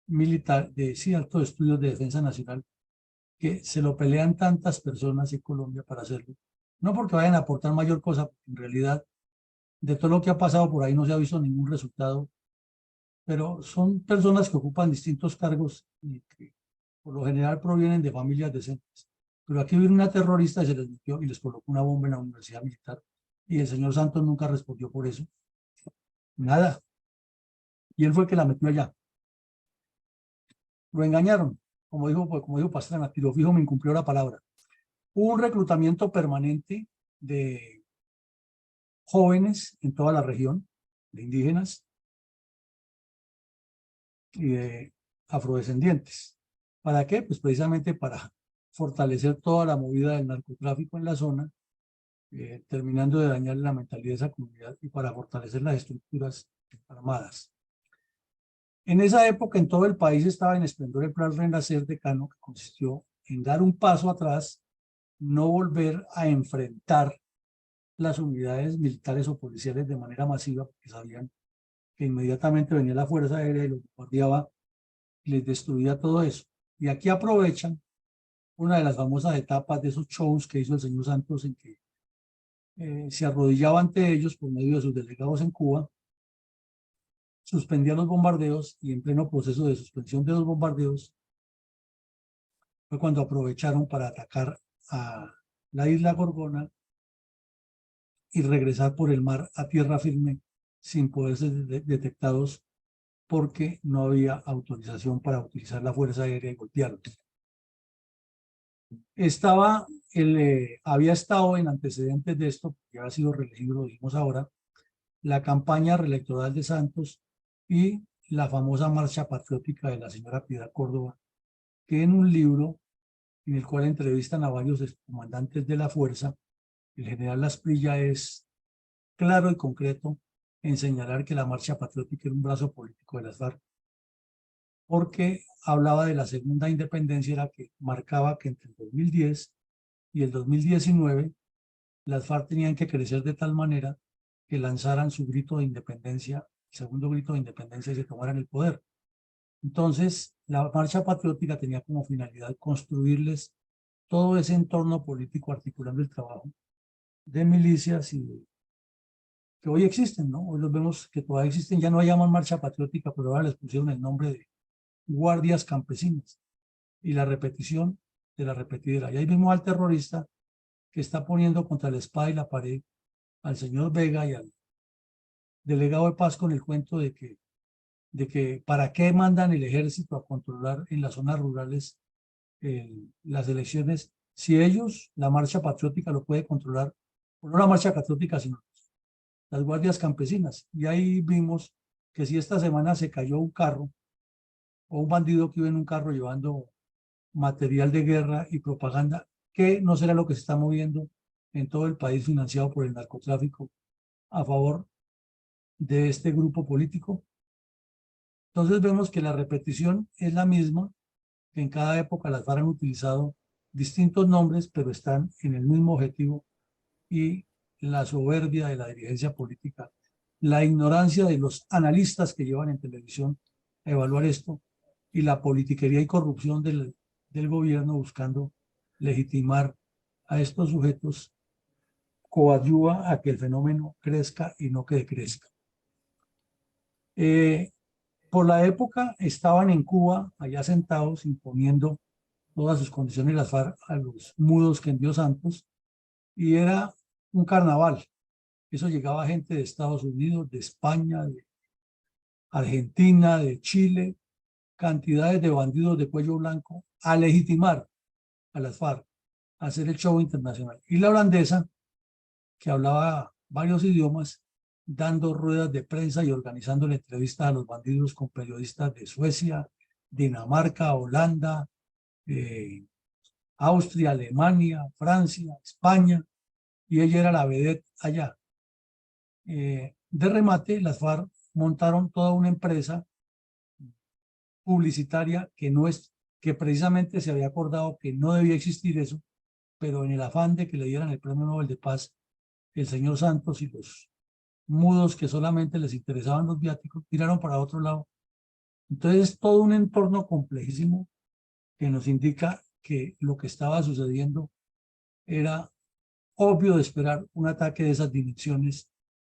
Speaker 1: militar, altos estudios de defensa nacional, que se lo pelean tantas personas en Colombia para hacerlo. No porque vayan a aportar mayor cosa, en realidad, de todo lo que ha pasado por ahí no se ha visto ningún resultado, pero son personas que ocupan distintos cargos y que por lo general provienen de familias decentes. Pero aquí vino una terrorista y se les metió y les colocó una bomba en la Universidad Militar, y el señor Santos nunca respondió por eso. Nada. Y él fue el que la metió allá. Lo engañaron. como dijo Pastrana, tiro fijo me incumplió la palabra. Hubo un reclutamiento permanente de jóvenes en toda la región, de indígenas y de afrodescendientes. ¿Para qué? Pues precisamente para fortalecer toda la movida del narcotráfico en la zona, terminando de dañar la mentalidad de esa comunidad y para fortalecer las estructuras armadas. En esa época en todo el país estaba en esplendor el plan Renacer de Cano, que consistió en dar un paso atrás, no volver a enfrentar las unidades militares o policiales de manera masiva, porque sabían que inmediatamente venía la Fuerza Aérea y los bombardeaba y les destruía todo eso. Y aquí aprovechan una de las famosas etapas de esos shows que hizo el señor Santos, en que se arrodillaba ante ellos por medio de sus delegados en Cuba, suspendía los bombardeos y en pleno proceso de suspensión de los bombardeos fue cuando aprovecharon para atacar a la isla Gorgona y regresar por el mar a tierra firme sin poder ser detectados porque no había autorización para utilizar la Fuerza Aérea y golpearlos. Había estado en antecedentes de esto, que ha sido reelegido, lo dijimos ahora, la campaña reelectoral de Santos y la famosa marcha patriótica de la señora Piedad Córdoba, que en un libro en el cual entrevistan a varios comandantes de la fuerza, el general Lasprilla es claro y concreto en señalar que la marcha patriótica era un brazo político de las FARC, porque hablaba de la segunda independencia, era que marcaba que entre el 2010 y el 2019 las FARC tenían que crecer de tal manera que lanzaran su grito de independencia, el segundo grito de independencia, y se tomaran el poder. Entonces, la marcha patriótica tenía como finalidad construirles todo ese entorno político articulando el trabajo de milicias que hoy existen, ¿no? Hoy los vemos que todavía existen, ya no llaman marcha patriótica, pero ahora les pusieron el nombre de guardias campesinas y la repetición de la repetidera. Y ahí vemos al terrorista que está poniendo contra la espada y la pared al señor Vega y al delegado de paz con el cuento de que para qué mandan el ejército a controlar en las zonas rurales las elecciones, si ellos, la marcha patriótica lo puede controlar, no la marcha patriótica, sino las guardias campesinas. Y ahí vimos que si esta semana se cayó un carro o un bandido que iba en un carro llevando material de guerra y propaganda, que no será lo que se está moviendo en todo el país financiado por el narcotráfico a favor de este grupo político. Entonces vemos que la repetición es la misma, que en cada época las FARC han utilizado distintos nombres, pero están en el mismo objetivo, y la soberbia de la dirigencia política, la ignorancia de los analistas que llevan en televisión a evaluar esto, y la politiquería y corrupción del gobierno buscando legitimar a estos sujetos, coadyuva a que el fenómeno crezca y no que decrezca. Por la época estaban en Cuba, allá sentados, imponiendo todas sus condiciones las FARC a los mudos que envió Santos, y era un carnaval. Eso llegaba gente de Estados Unidos, de España, de Argentina, de Chile, cantidades de bandidos de cuello blanco a legitimar a las FARC, a hacer el show internacional. Y la holandesa, que hablaba varios idiomas, dando ruedas de prensa y organizando entrevistas a los bandidos con periodistas de Suecia, Dinamarca, Holanda, Austria, Alemania, Francia, España, y ella era la vedette allá. De remate, las FARC montaron toda una empresa publicitaria que precisamente se había acordado que no debía existir eso, pero en el afán de que le dieran el Premio Nobel de Paz, el señor Santos y los mudos que solamente les interesaban los viáticos tiraron para otro lado. Entonces, todo un entorno complejísimo que nos indica que lo que estaba sucediendo era obvio de esperar un ataque de esas dimensiones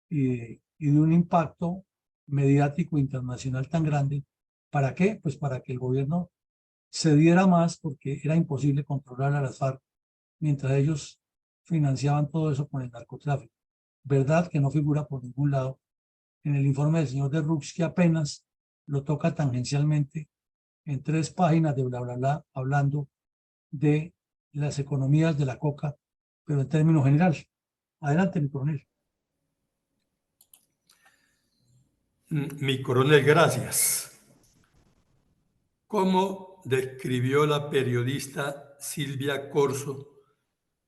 Speaker 1: y de un impacto mediático internacional tan grande. ¿Para qué? Pues para que el gobierno cediera más, porque era imposible controlar a las FARC mientras ellos financiaban todo eso con el narcotráfico. Verdad que no figura por ningún lado en el informe del señor de Rux, que apenas lo toca tangencialmente en 3 páginas de bla, bla, bla, hablando de las economías de la coca, pero en términos generales. Adelante, mi coronel.
Speaker 2: Mi coronel, gracias. ¿Cómo describió la periodista Silvia Corso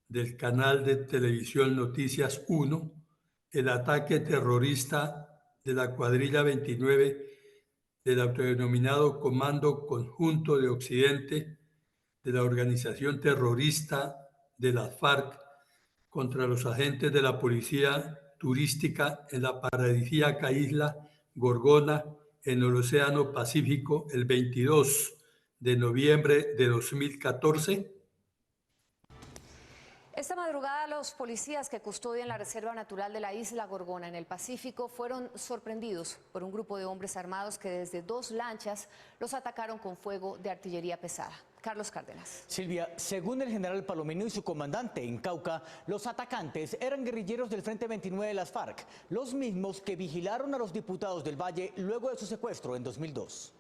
Speaker 2: del canal de televisión Noticias 1 el ataque terrorista de la cuadrilla 29 del autodenominado Comando Conjunto de Occidente de la organización terrorista de las FARC contra los agentes de la policía turística en la paradisíaca isla Gorgona en el Océano Pacífico el 22 de noviembre de 2014?
Speaker 5: Esta madrugada los policías que custodian la Reserva Natural de la isla Gorgona en el Pacífico fueron sorprendidos por un grupo de hombres armados que desde 2 lanchas los atacaron con fuego de artillería pesada. Carlos Cárdenas.
Speaker 6: Silvia, según el general Palomino y su comandante en Cauca, los atacantes eran guerrilleros del Frente 29 de las FARC, los mismos que vigilaron a los diputados del Valle luego de su secuestro en 2002.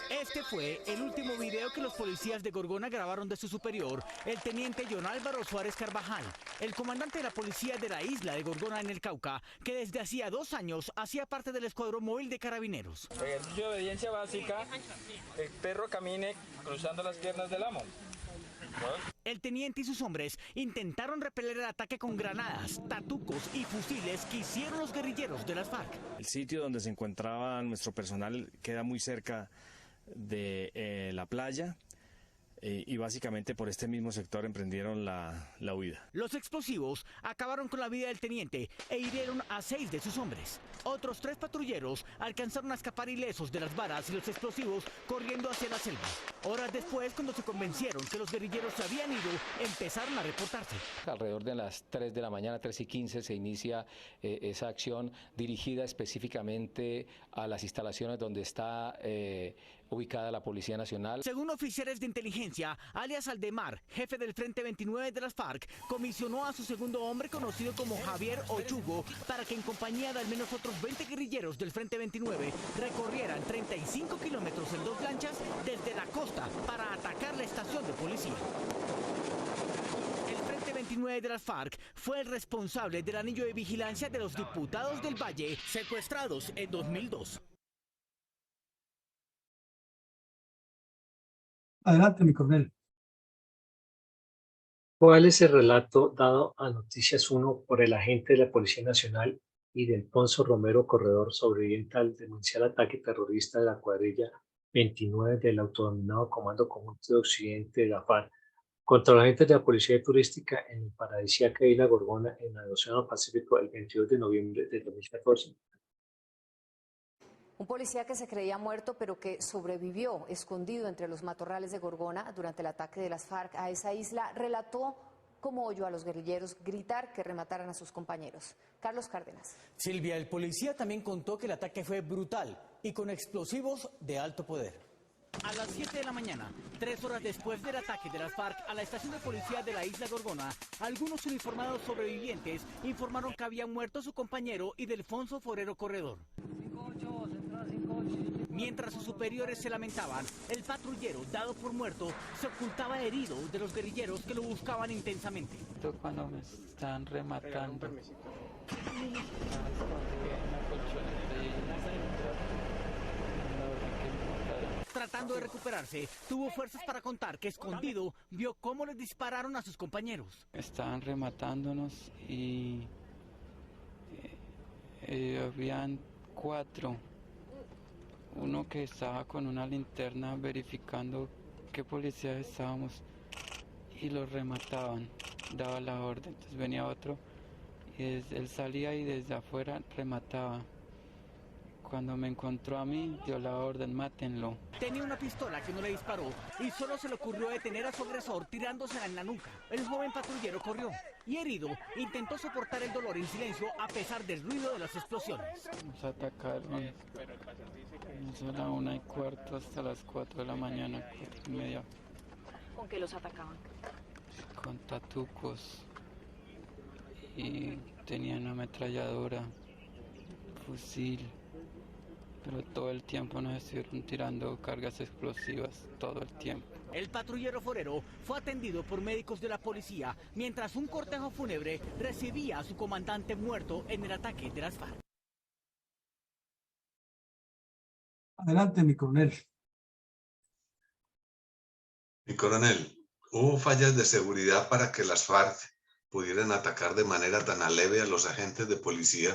Speaker 6: Este fue el último video que los policías de Gorgona grabaron de su superior, el teniente John Álvaro Suárez Carvajal, el comandante de la policía de la isla de Gorgona en el Cauca, que desde hacía 2 años hacía parte del escuadrón móvil de carabineros.
Speaker 7: Ejercicio de obediencia básica, el perro camine cruzando las piernas del amo.
Speaker 6: El teniente y sus hombres intentaron repeler el ataque con granadas, tatucos y fusiles que hicieron los guerrilleros de las FARC.
Speaker 8: El sitio donde se encontraba nuestro personal queda muy cerca de la playa y básicamente por este mismo sector emprendieron la huida.
Speaker 6: Los explosivos acabaron con la vida del teniente e hirieron a 6 de sus hombres. Otros 3 patrulleros alcanzaron a escapar ilesos de las balas y los explosivos corriendo hacia la selva. Horas después, cuando se convencieron que los guerrilleros se habían ido, empezaron a reportarse.
Speaker 9: Alrededor de las 3 de la mañana, 3:15, se inicia esa acción dirigida específicamente a las instalaciones donde está ubicada la Policía Nacional.
Speaker 6: Según oficiales de inteligencia, alias Aldemar, jefe del Frente 29 de las FARC, comisionó a su segundo hombre conocido como Javier Ochugo para que en compañía de al menos otros 20 guerrilleros del Frente 29 recorrieran 35 kilómetros en 2 lanchas desde la costa para atacar la estación de policía. El Frente 29 de las FARC fue el responsable del anillo de vigilancia de los diputados del Valle secuestrados en 2002.
Speaker 1: Adelante, mi coronel.
Speaker 3: ¿Cuál es el relato dado a Noticias 1 por el agente de la Policía Nacional y de Alfonso Romero Corredor, sobreviviente al denunciar ataque terrorista de la cuadrilla 29 del autodenominado Comando Conjunto de Occidente de la FARC contra los agentes de la Policía Turística en el paradisíaca isla Gorgona en el Océano Pacífico el 22 de noviembre de 2014?
Speaker 5: Un policía que se creía muerto pero que sobrevivió escondido entre los matorrales de Gorgona durante el ataque de las FARC a esa isla relató cómo oyó a los guerrilleros gritar que remataran a sus compañeros. Carlos Cárdenas.
Speaker 6: Silvia, el policía también contó que el ataque fue brutal y con explosivos de alto poder. A las 7 de la mañana, 3 horas después del ataque de las FARC a la estación de policía de la isla Gorgona, algunos uniformados sobrevivientes informaron que había muerto su compañero Ildefonso Forero Corredor. Mientras sus superiores se lamentaban, el patrullero, dado por muerto, se ocultaba herido de los guerrilleros que lo buscaban intensamente.
Speaker 10: Cuando me están rematando.
Speaker 6: Tratando de recuperarse, tuvo fuerzas para contar que escondido vio cómo les dispararon a sus compañeros.
Speaker 10: Estaban rematándonos y habían 4. Uno que estaba con una linterna verificando qué policía estábamos y los remataban, daba la orden. Entonces venía otro y él salía y desde afuera remataba. Cuando me encontró a mí, dio la orden, mátenlo.
Speaker 6: Tenía una pistola que no le disparó y solo se le ocurrió detener a su agresor tirándosela en la nuca. El joven patrullero corrió y herido intentó soportar el dolor en silencio a pesar del ruido de las explosiones.
Speaker 10: Nos atacaron a la 1:15 hasta las 4 de la mañana, 4:30.
Speaker 5: ¿Con qué los atacaban?
Speaker 10: Con tatucos y tenían ametralladora, fusil pero todo el tiempo nos estuvieron tirando cargas explosivas, todo el tiempo.
Speaker 6: El patrullero forero fue atendido por médicos de la policía mientras un cortejo fúnebre recibía a su comandante muerto en el ataque de las FARC.
Speaker 1: Adelante, mi coronel.
Speaker 4: Mi coronel, ¿hubo fallas de seguridad para que las FARC pudieran atacar de manera tan aleve a los agentes de policía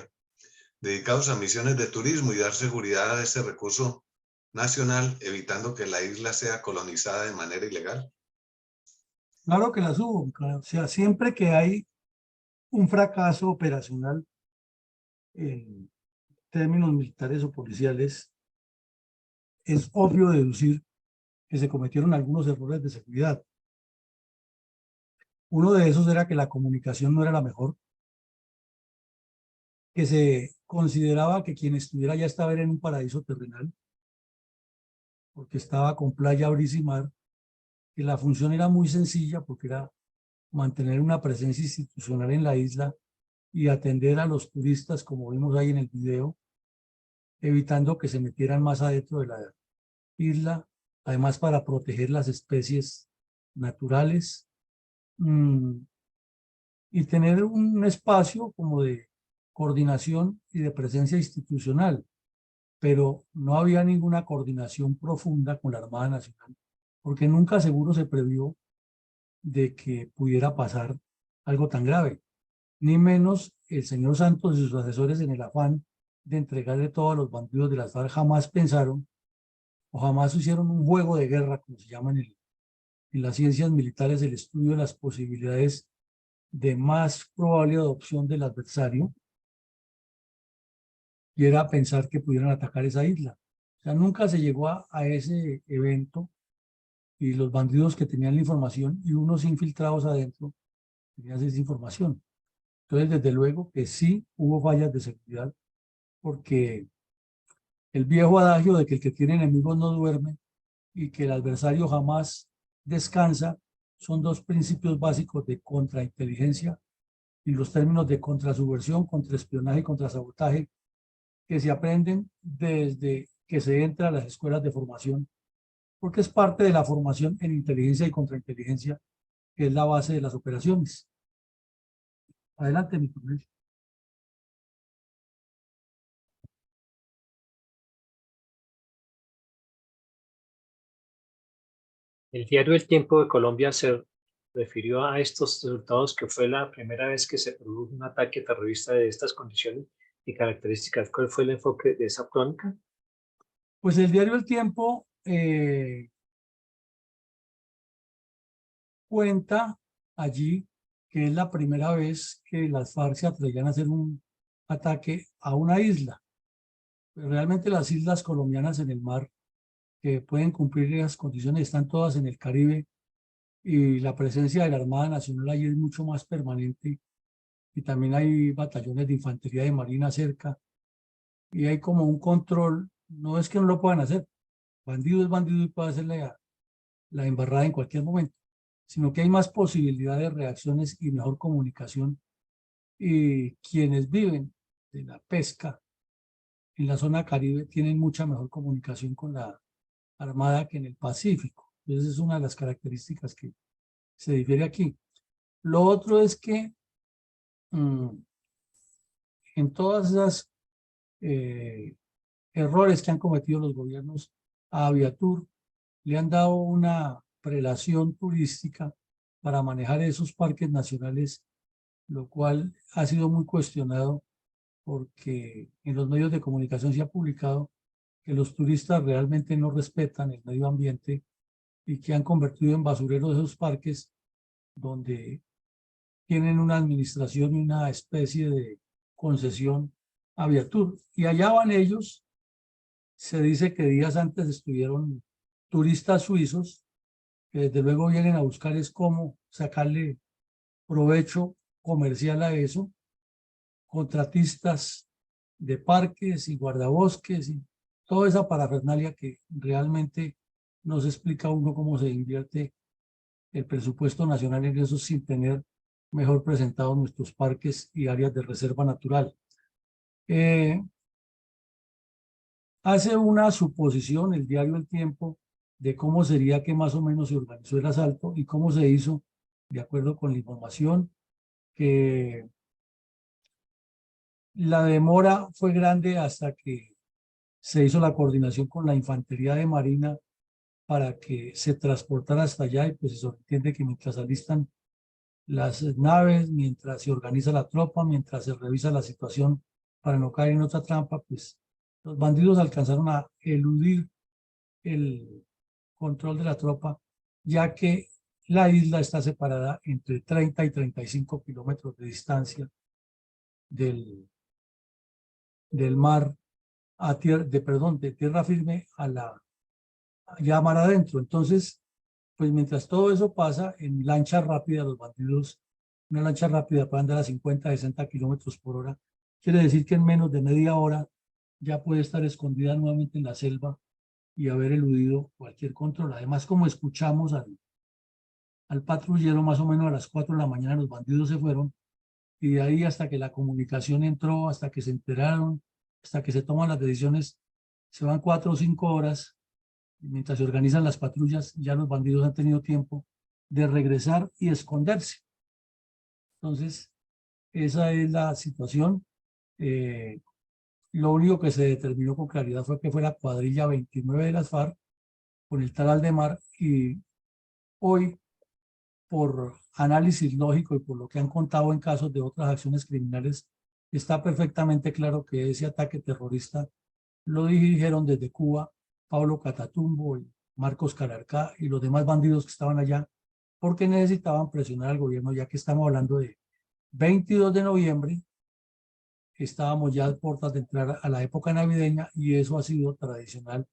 Speaker 4: dedicados a misiones de turismo y dar seguridad a ese recurso nacional, evitando que la isla sea colonizada de manera ilegal?
Speaker 1: Claro que las hubo. O sea, siempre que hay un fracaso operacional en términos militares o policiales, es obvio deducir que se cometieron algunos errores de seguridad. Uno de esos era que la comunicación no era la mejor, que se consideraba que quien estuviera ya estaba en un paraíso terrenal, porque estaba con playa, brisa y mar, que la función era muy sencilla porque era mantener una presencia institucional en la isla y atender a los turistas, como vimos ahí en el video, evitando que se metieran más adentro de la isla, además para proteger las especies naturales y tener un espacio como de coordinación y de presencia institucional, pero no había ninguna coordinación profunda con la Armada Nacional, porque nunca seguro se previó de que pudiera pasar algo tan grave, ni menos el señor Santos y sus asesores, en el afán de entregarle todo a los bandidos de las FARC, jamás pensaron o jamás hicieron un juego de guerra, como se llama en las ciencias militares, el estudio de las posibilidades de más probable adopción del adversario, y era pensar que pudieran atacar esa isla. O sea, nunca se llegó a ese evento, y los bandidos que tenían la información y unos infiltrados adentro tenían esa información. Entonces, desde luego que sí hubo fallas de seguridad, porque el viejo adagio de que el que tiene enemigos no duerme y que el adversario jamás descansa son dos principios básicos de contrainteligencia y los términos de contrasubversión, contraespionaje y contrasabotaje que se aprenden desde que se entra a las escuelas de formación, porque es parte de la formación en inteligencia y contrainteligencia, que es la base de las operaciones. Adelante, mi coronel.
Speaker 3: El diario El Tiempo de Colombia se refirió a estos resultados, que fue la primera vez que se produjo un ataque terrorista de estas condiciones y características. ¿Cuál fue el enfoque de esa crónica?
Speaker 1: Pues el diario El Tiempo cuenta allí que es la primera vez que las FARC se atrevían a hacer un ataque a una isla. Pero realmente las islas colombianas en el mar que pueden cumplir esas condiciones están todas en el Caribe, y la presencia de la Armada Nacional allí es mucho más permanente, y también hay batallones de infantería de marina cerca, y hay como un control. No es que no lo puedan hacer, bandido es bandido y puede hacer la embarrada en cualquier momento, sino que hay más posibilidad de reacciones y mejor comunicación, y quienes viven de la pesca en la zona Caribe tienen mucha mejor comunicación con la Armada que en el Pacífico. Entonces es una de las características que se difiere aquí. Lo otro es que en todas esas errores que han cometido los gobiernos, a Aviatur le han dado una prelación turística para manejar esos parques nacionales, lo cual ha sido muy cuestionado, porque en los medios de comunicación se ha publicado que los turistas realmente no respetan el medio ambiente y que han convertido en basureros esos parques, donde tienen una administración y una especie de concesión a Aviatur. Y allá van ellos. Se dice que días antes estuvieron turistas suizos, que desde luego vienen a buscar es cómo sacarle provecho comercial a eso, contratistas de parques y guardabosques y toda esa parafernalia que realmente no se explica a uno cómo se invierte el presupuesto nacional en eso sin tener mejor presentados nuestros parques y áreas de reserva natural. hace una suposición el diario El Tiempo de cómo sería que más o menos se organizó el asalto y cómo se hizo, de acuerdo con la información, que la demora fue grande hasta que se hizo la coordinación con la Infantería de Marina para que se transportara hasta allá, y pues se entiende que mientras alistan las naves, mientras se organiza la tropa, mientras se revisa la situación para no caer en otra trampa, pues los bandidos alcanzaron a eludir el control de la tropa, ya que la isla está separada entre 30 y 35 kilómetros de distancia del mar a tierra, de tierra firme a la ya mar adentro. Entonces, pues mientras todo eso pasa, en lancha rápida, los bandidos, una lancha rápida puede andar a 50, 60 kilómetros por hora. Quiere decir que en menos de media hora ya puede estar escondida nuevamente en la selva y haber eludido cualquier control. Además, como escuchamos al patrullero, más o menos a las 4 de la mañana los bandidos se fueron, y de ahí hasta que la comunicación entró, hasta que se enteraron, hasta que se toman las decisiones, se van 4 o 5 horas. Mientras se organizan las patrullas, ya los bandidos han tenido tiempo de regresar y esconderse. Entonces, esa es la situación. Lo único que se determinó con claridad fue que fue la cuadrilla 29 de las FARC con el tal Aldemar, y hoy, por análisis lógico y por lo que han contado en casos de otras acciones criminales, está perfectamente claro que ese ataque terrorista lo dirigieron desde Cuba Pablo Catatumbo, Marcos Calarcá y los demás bandidos que estaban allá, porque necesitaban presionar al gobierno, ya que estamos hablando de 22 de noviembre, estábamos ya a puertas de entrar a la época navideña, y eso ha sido tradicional,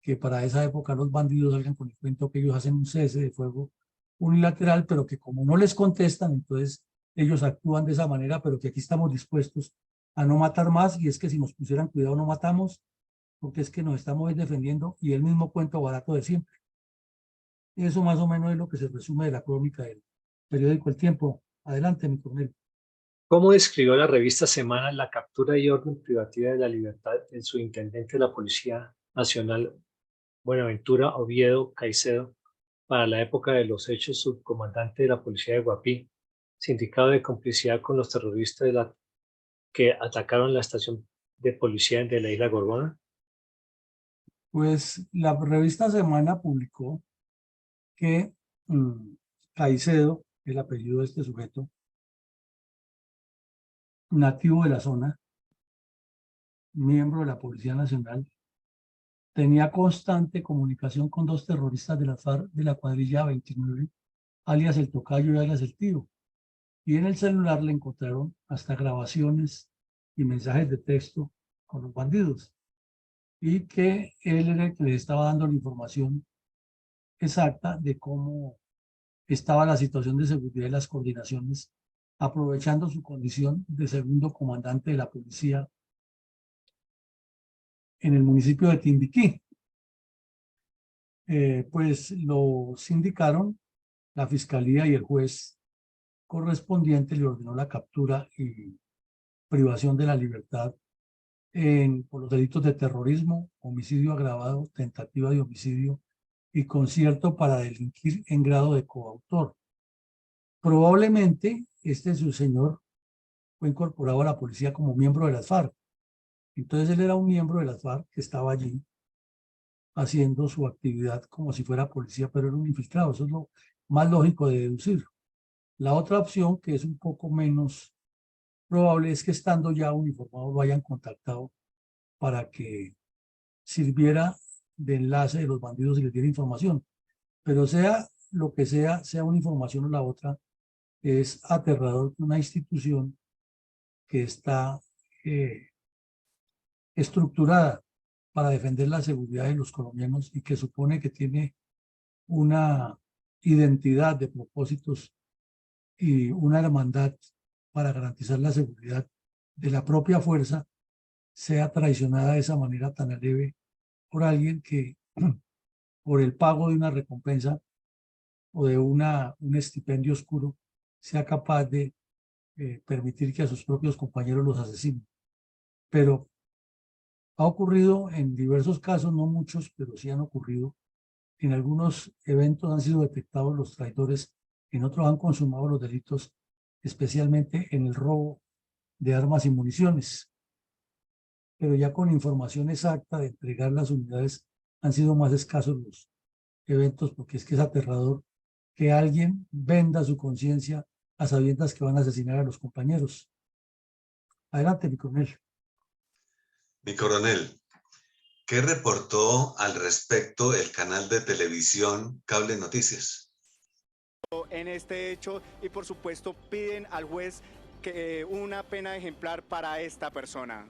Speaker 1: que para esa época los bandidos salgan con el cuento que ellos hacen un cese de fuego unilateral, pero que como no les contestan, entonces ellos actúan de esa manera, pero que aquí estamos dispuestos a no matar más, y es que si nos pusieran cuidado no matamos, porque es que nos estamos defendiendo, y el mismo cuento barato de siempre. Eso más o menos es lo que se resume de la crónica del periódico El Tiempo. Adelante, mi coronel.
Speaker 3: ¿Cómo describió la revista Semana la captura y orden privativa de la libertad del subintendente de la Policía Nacional, Buenaventura Oviedo Caicedo, para la época de los hechos, subcomandante de la Policía de Guapí, sindicado de complicidad con los terroristas que atacaron la estación de policía de la isla Gorgona?
Speaker 1: Pues la revista Semana publicó que Caicedo, el apellido de este sujeto, nativo de la zona, miembro de la Policía Nacional, tenía constante comunicación con 2 terroristas de la FARC de la cuadrilla 29, alias el Tocayo y alias el Tío. Y en el celular le encontraron hasta grabaciones y mensajes de texto con los bandidos. Y que él era el que les estaba dando la información exacta de cómo estaba la situación de seguridad y las coordinaciones, aprovechando su condición de segundo comandante de la policía en el municipio de Timbiquí. Pues lo sindicaron, la fiscalía y el juez correspondiente le ordenó la captura y privación de la libertad por los delitos de terrorismo, homicidio agravado, tentativa de homicidio y concierto para delinquir en grado de coautor. Probablemente su señor fue incorporado a la policía como miembro de las FARC. Entonces él era un miembro de las FARC que estaba allí haciendo su actividad como si fuera policía, pero era un infiltrado. Eso es lo más lógico de deducir. La otra opción, que es un poco menos probable, es que estando ya uniformado lo hayan contactado para que sirviera de enlace de los bandidos y les diera información. Pero sea lo que sea una información o la otra, es aterrador que una institución que está estructurada para defender la seguridad de los colombianos y que supone que tiene una identidad de propósitos y una hermandad para garantizar la seguridad de la propia fuerza, sea traicionada de esa manera tan leve por alguien que por el pago de una recompensa o de un estipendio oscuro sea capaz de permitir que a sus propios compañeros los asesinen. Pero Ha ocurrido en diversos casos, no muchos, pero sí han ocurrido. En algunos eventos han sido detectados los traidores, en otros han consumado los delitos, especialmente en el robo de armas y municiones. Pero ya con información exacta de entregar las unidades han sido más escasos los eventos, porque es que es aterrador que alguien venda su conciencia a sabiendas que van a asesinar a los compañeros. Adelante, mi coronel.
Speaker 4: Mi coronel, ¿qué reportó al respecto el canal de televisión Cable Noticias?
Speaker 11: En este hecho y por supuesto piden al juez que una pena ejemplar para esta persona.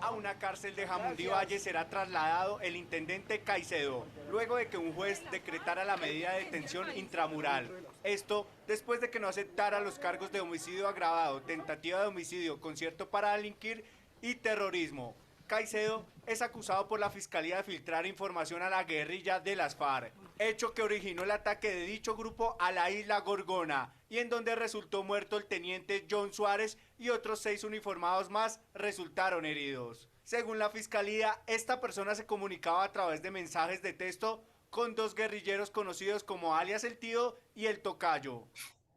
Speaker 11: A una cárcel de Jamundí Valle será trasladado el intendente Caicedo, luego de que un juez decretara la medida de detención intramural. Esto después de que no aceptara los cargos de homicidio agravado, tentativa de homicidio, concierto para delinquir y terrorismo. Caicedo es acusado por la Fiscalía de filtrar información a la guerrilla de las FARC, hecho que originó el ataque de dicho grupo a la isla Gorgona, y en donde resultó muerto el teniente John Suárez y otros 6 uniformados más resultaron heridos. Según la Fiscalía, esta persona se comunicaba a través de mensajes de texto con 2 guerrilleros conocidos como alias El Tío y El Tocayo.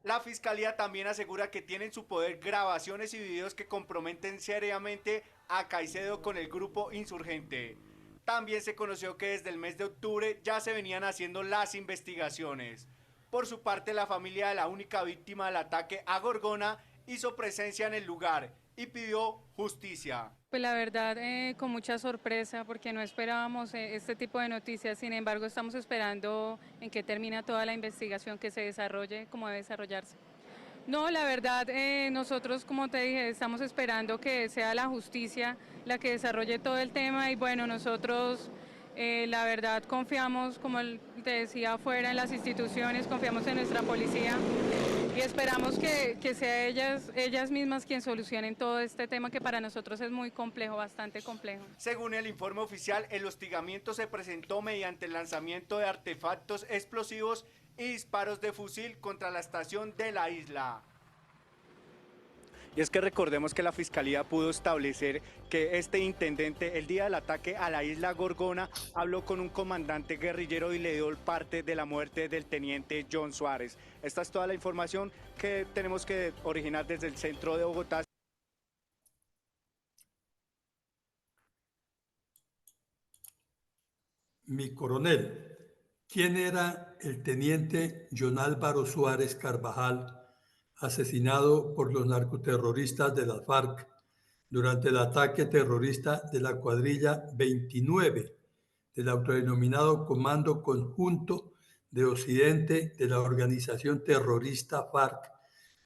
Speaker 11: La Fiscalía también asegura que tiene en su poder grabaciones y videos que comprometen seriamente a Caicedo con el grupo insurgente. También se conoció que desde el mes de octubre ya se venían haciendo las investigaciones. Por su parte, la familia de la única víctima del ataque a Gorgona hizo presencia en el lugar y pidió justicia.
Speaker 12: Pues la verdad, con mucha sorpresa, porque no esperábamos este tipo de noticias. Sin embargo, estamos esperando en que termine toda la investigación, que se desarrolle como debe desarrollarse. No, la verdad, nosotros, como te dije, estamos esperando que sea la justicia la que desarrolle todo el tema, y bueno, nosotros la verdad confiamos, como te decía, afuera en las instituciones, confiamos en nuestra policía y esperamos que sea ellas mismas quien solucionen todo este tema, que para nosotros es muy complejo, bastante complejo.
Speaker 11: Según el informe oficial, el hostigamiento se presentó mediante el lanzamiento de artefactos explosivos y disparos de fusil contra la estación de la isla. Y es que recordemos que la Fiscalía pudo establecer que este intendente, el día del ataque a la isla Gorgona, habló con un comandante guerrillero y le dio parte de la muerte del teniente John Suárez. Esta es toda la información que tenemos que originar desde el centro de Bogotá.
Speaker 2: Mi coronel, ¿quién era el teniente John Álvaro Suárez Carvajal, asesinado por los narcoterroristas de las FARC durante el ataque terrorista de la cuadrilla 29 del autodenominado Comando Conjunto de Occidente de la organización terrorista FARC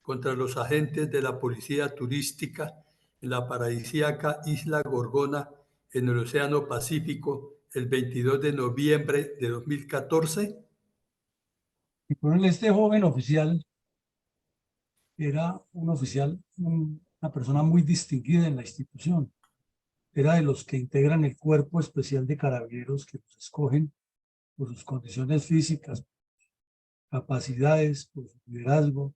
Speaker 2: contra los agentes de la policía turística en la paradisíaca isla Gorgona en el Océano Pacífico el 22 de noviembre de 2014?
Speaker 1: Y con este joven oficial era un oficial, una persona muy distinguida en la institución. Era de los que integran el Cuerpo Especial de Carabineros, que los escogen por sus condiciones físicas, capacidades, por su liderazgo,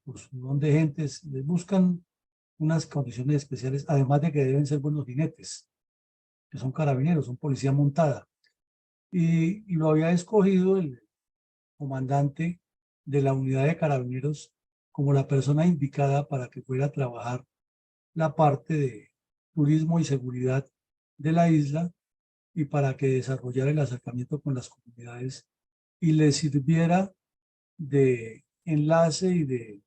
Speaker 1: por su don de gentes. Les buscan unas condiciones especiales, además de que deben ser buenos jinetes, que son carabineros, son policía montada. Y lo había escogido el comandante de la unidad de carabineros como la persona indicada para que fuera a trabajar la parte de turismo y seguridad de la isla, y para que desarrollara el acercamiento con las comunidades y le sirviera de enlace y de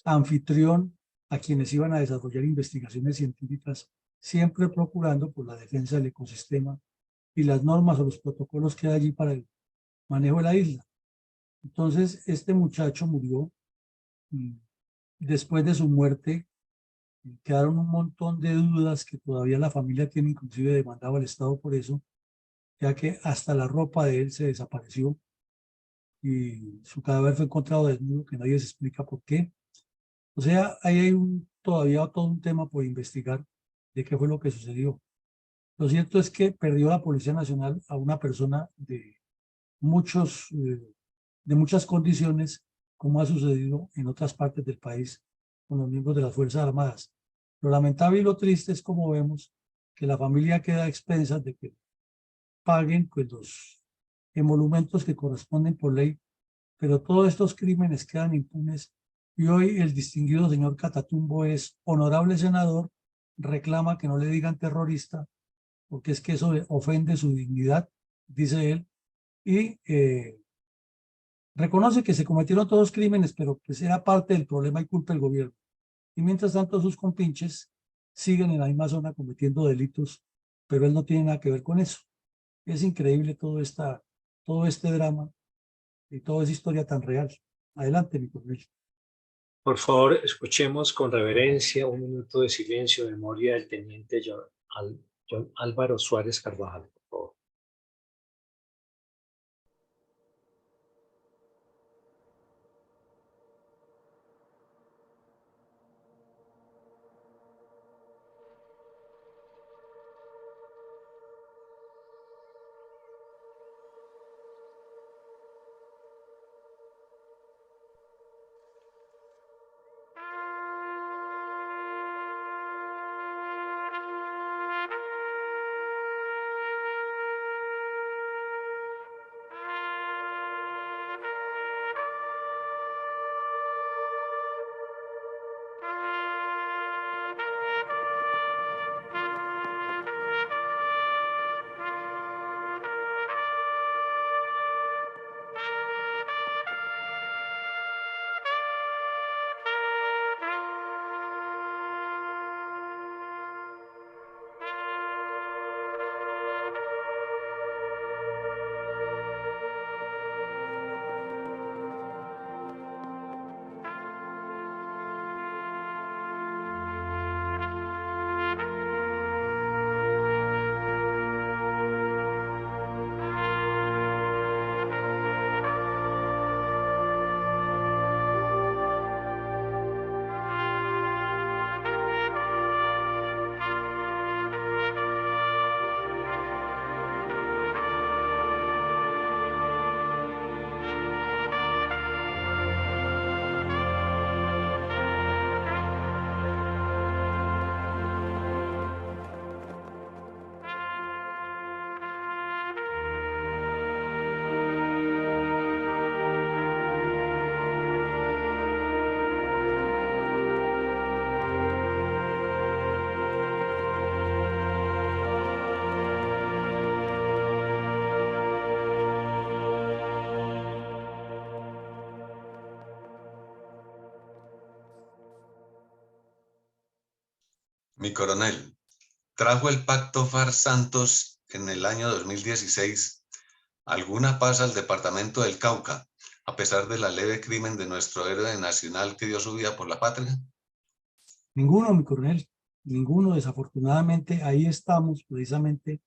Speaker 1: anfitrión a quienes iban a desarrollar investigaciones científicas, siempre procurando por la defensa del ecosistema y las normas o los protocolos que hay allí para el manejo de la isla. Entonces, este muchacho murió. Después de su muerte, quedaron un montón de dudas que todavía la familia tiene, inclusive demandado al Estado por eso, ya que hasta la ropa de él se desapareció y su cadáver fue encontrado desnudo, que nadie se explica por qué. O sea, ahí hay todavía todo un tema por investigar de qué fue lo que sucedió. Lo cierto es que perdió la Policía Nacional a una persona de muchas condiciones, como ha sucedido en otras partes del país con los miembros de las Fuerzas Armadas. Lo lamentable y lo triste es como vemos que la familia queda a expensas de que paguen pues, los emolumentos que corresponden por ley, pero todos estos crímenes quedan impunes y hoy el distinguido señor Catatumbo es honorable senador, reclama que no le digan terrorista, porque es que eso ofende su dignidad, dice él, y reconoce que se cometieron todos crímenes, pero pues era parte del problema y culpa del gobierno. Y mientras tanto sus compinches siguen en la misma zona cometiendo delitos, pero él no tiene nada que ver con eso. Es increíble todo este drama y toda esa historia tan real. Adelante, mi coronel.
Speaker 3: Por favor, escuchemos con reverencia un minuto de silencio en memoria del teniente John Álvaro Suárez Carvajal, por favor.
Speaker 4: Mi coronel, ¿trajo el pacto FARC-Santos en el año 2016 alguna paz al departamento del Cauca, a pesar de la leve crimen de nuestro héroe nacional que dio su vida por la patria?
Speaker 1: Ninguno, mi coronel, ninguno. Desafortunadamente, ahí estamos precisamente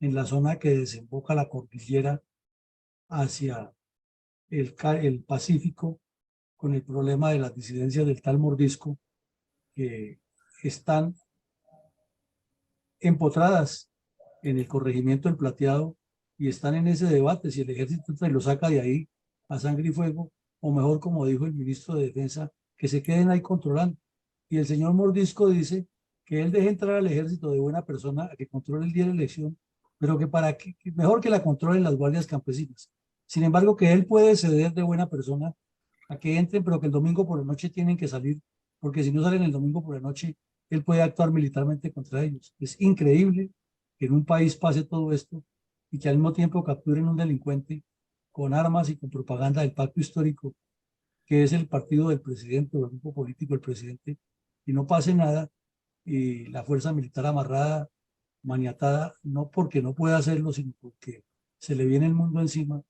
Speaker 1: en la zona que desemboca la cordillera hacia el Pacífico, con el problema de las disidencias del tal Mordisco, que están empotradas en el corregimiento del Plateado y están en ese debate si el ejército se lo saca de ahí a sangre y fuego, o mejor, como dijo el ministro de Defensa, que se queden ahí controlando. Y el señor Mordisco dice que él deje entrar al ejército de buena persona a que controle el día de la elección, pero que mejor que la controlen las guardias campesinas. Sin embargo, que él puede ceder de buena persona a que entren, pero que el domingo por la noche tienen que salir, porque si no salen el domingo por la noche, él puede actuar militarmente contra ellos. Es increíble que en un país pase todo esto y que al mismo tiempo capturen un delincuente con armas y con propaganda del pacto histórico, que es el partido del presidente o el grupo político del presidente, y no pase nada, y la fuerza militar amarrada, maniatada, no porque no pueda hacerlo, sino porque se le viene el mundo encima.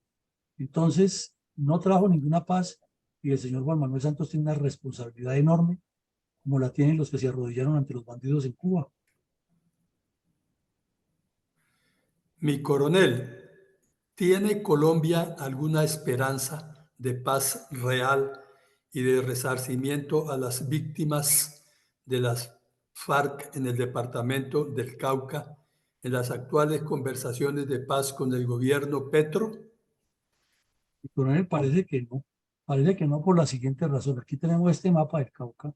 Speaker 1: Entonces, no trajo ninguna paz, y el señor Juan Manuel Santos tiene una responsabilidad enorme, como la tienen los que se arrodillaron ante los bandidos en Cuba.
Speaker 2: Mi coronel, ¿tiene Colombia alguna esperanza de paz real y de resarcimiento a las víctimas de las FARC en el departamento del Cauca en las actuales conversaciones de paz con el gobierno Petro?
Speaker 1: Mi coronel, parece que no por la siguiente razón. Aquí tenemos este mapa del Cauca,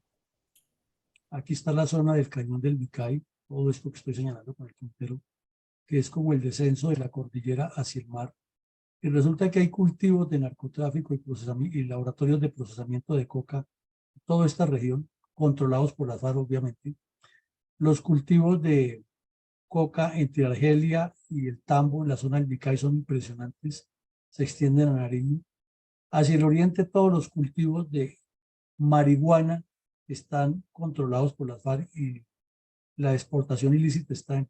Speaker 1: Aquí está la zona del cañón del Micay, todo esto que estoy señalando con el puntero, que es como el descenso de la cordillera hacia el mar. Y resulta que hay cultivos de narcotráfico y laboratorios de procesamiento de coca en toda esta región, controlados por las FARC, obviamente. Los cultivos de coca entre Argelia y el Tambo, en la zona del Micay, son impresionantes, se extienden a Nariño. Hacia el oriente, todos los cultivos de marihuana están controlados por las FARC y la exportación ilícita está en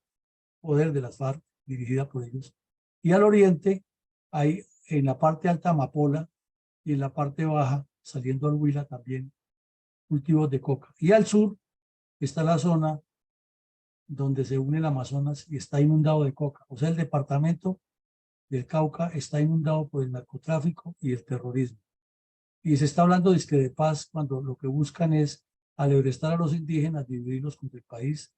Speaker 1: poder de las FARC, dirigida por ellos. Y al oriente hay en la parte alta Amapola y en la parte baja, saliendo al Huila, también cultivos de coca. Y al sur está la zona donde se une el Amazonas y está inundado de coca. O sea, el departamento del Cauca está inundado por el narcotráfico y el terrorismo. Y se está hablando de paz cuando lo que buscan es alebrestar a los indígenas, dividirlos contra el país.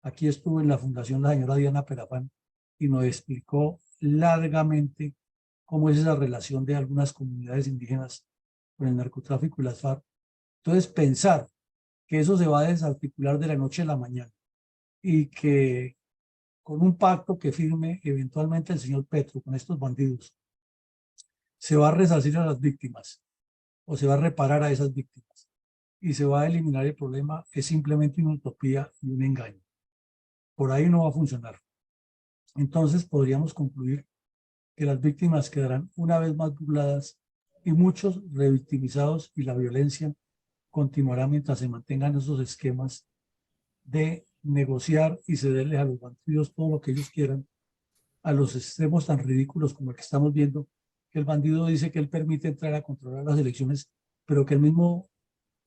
Speaker 1: Aquí estuvo en la fundación la señora Diana Perafán y nos explicó largamente cómo es esa relación de algunas comunidades indígenas con el narcotráfico y las FARC. Entonces, pensar que eso se va a desarticular de la noche a la mañana y que con un pacto que firme eventualmente el señor Petro con estos bandidos, se va a resarcir a las víctimas o se va a reparar a esas víctimas y se va a eliminar el problema, es simplemente una utopía y un engaño. Por ahí no va a funcionar. Entonces podríamos concluir que las víctimas quedarán una vez más burladas y muchos revictimizados, y la violencia continuará mientras se mantengan esos esquemas de negociar y cederles a los bandidos todo lo que ellos quieran, a los extremos tan ridículos como el que estamos viendo, que el bandido dice que él permite entrar a controlar las elecciones, pero que el mismo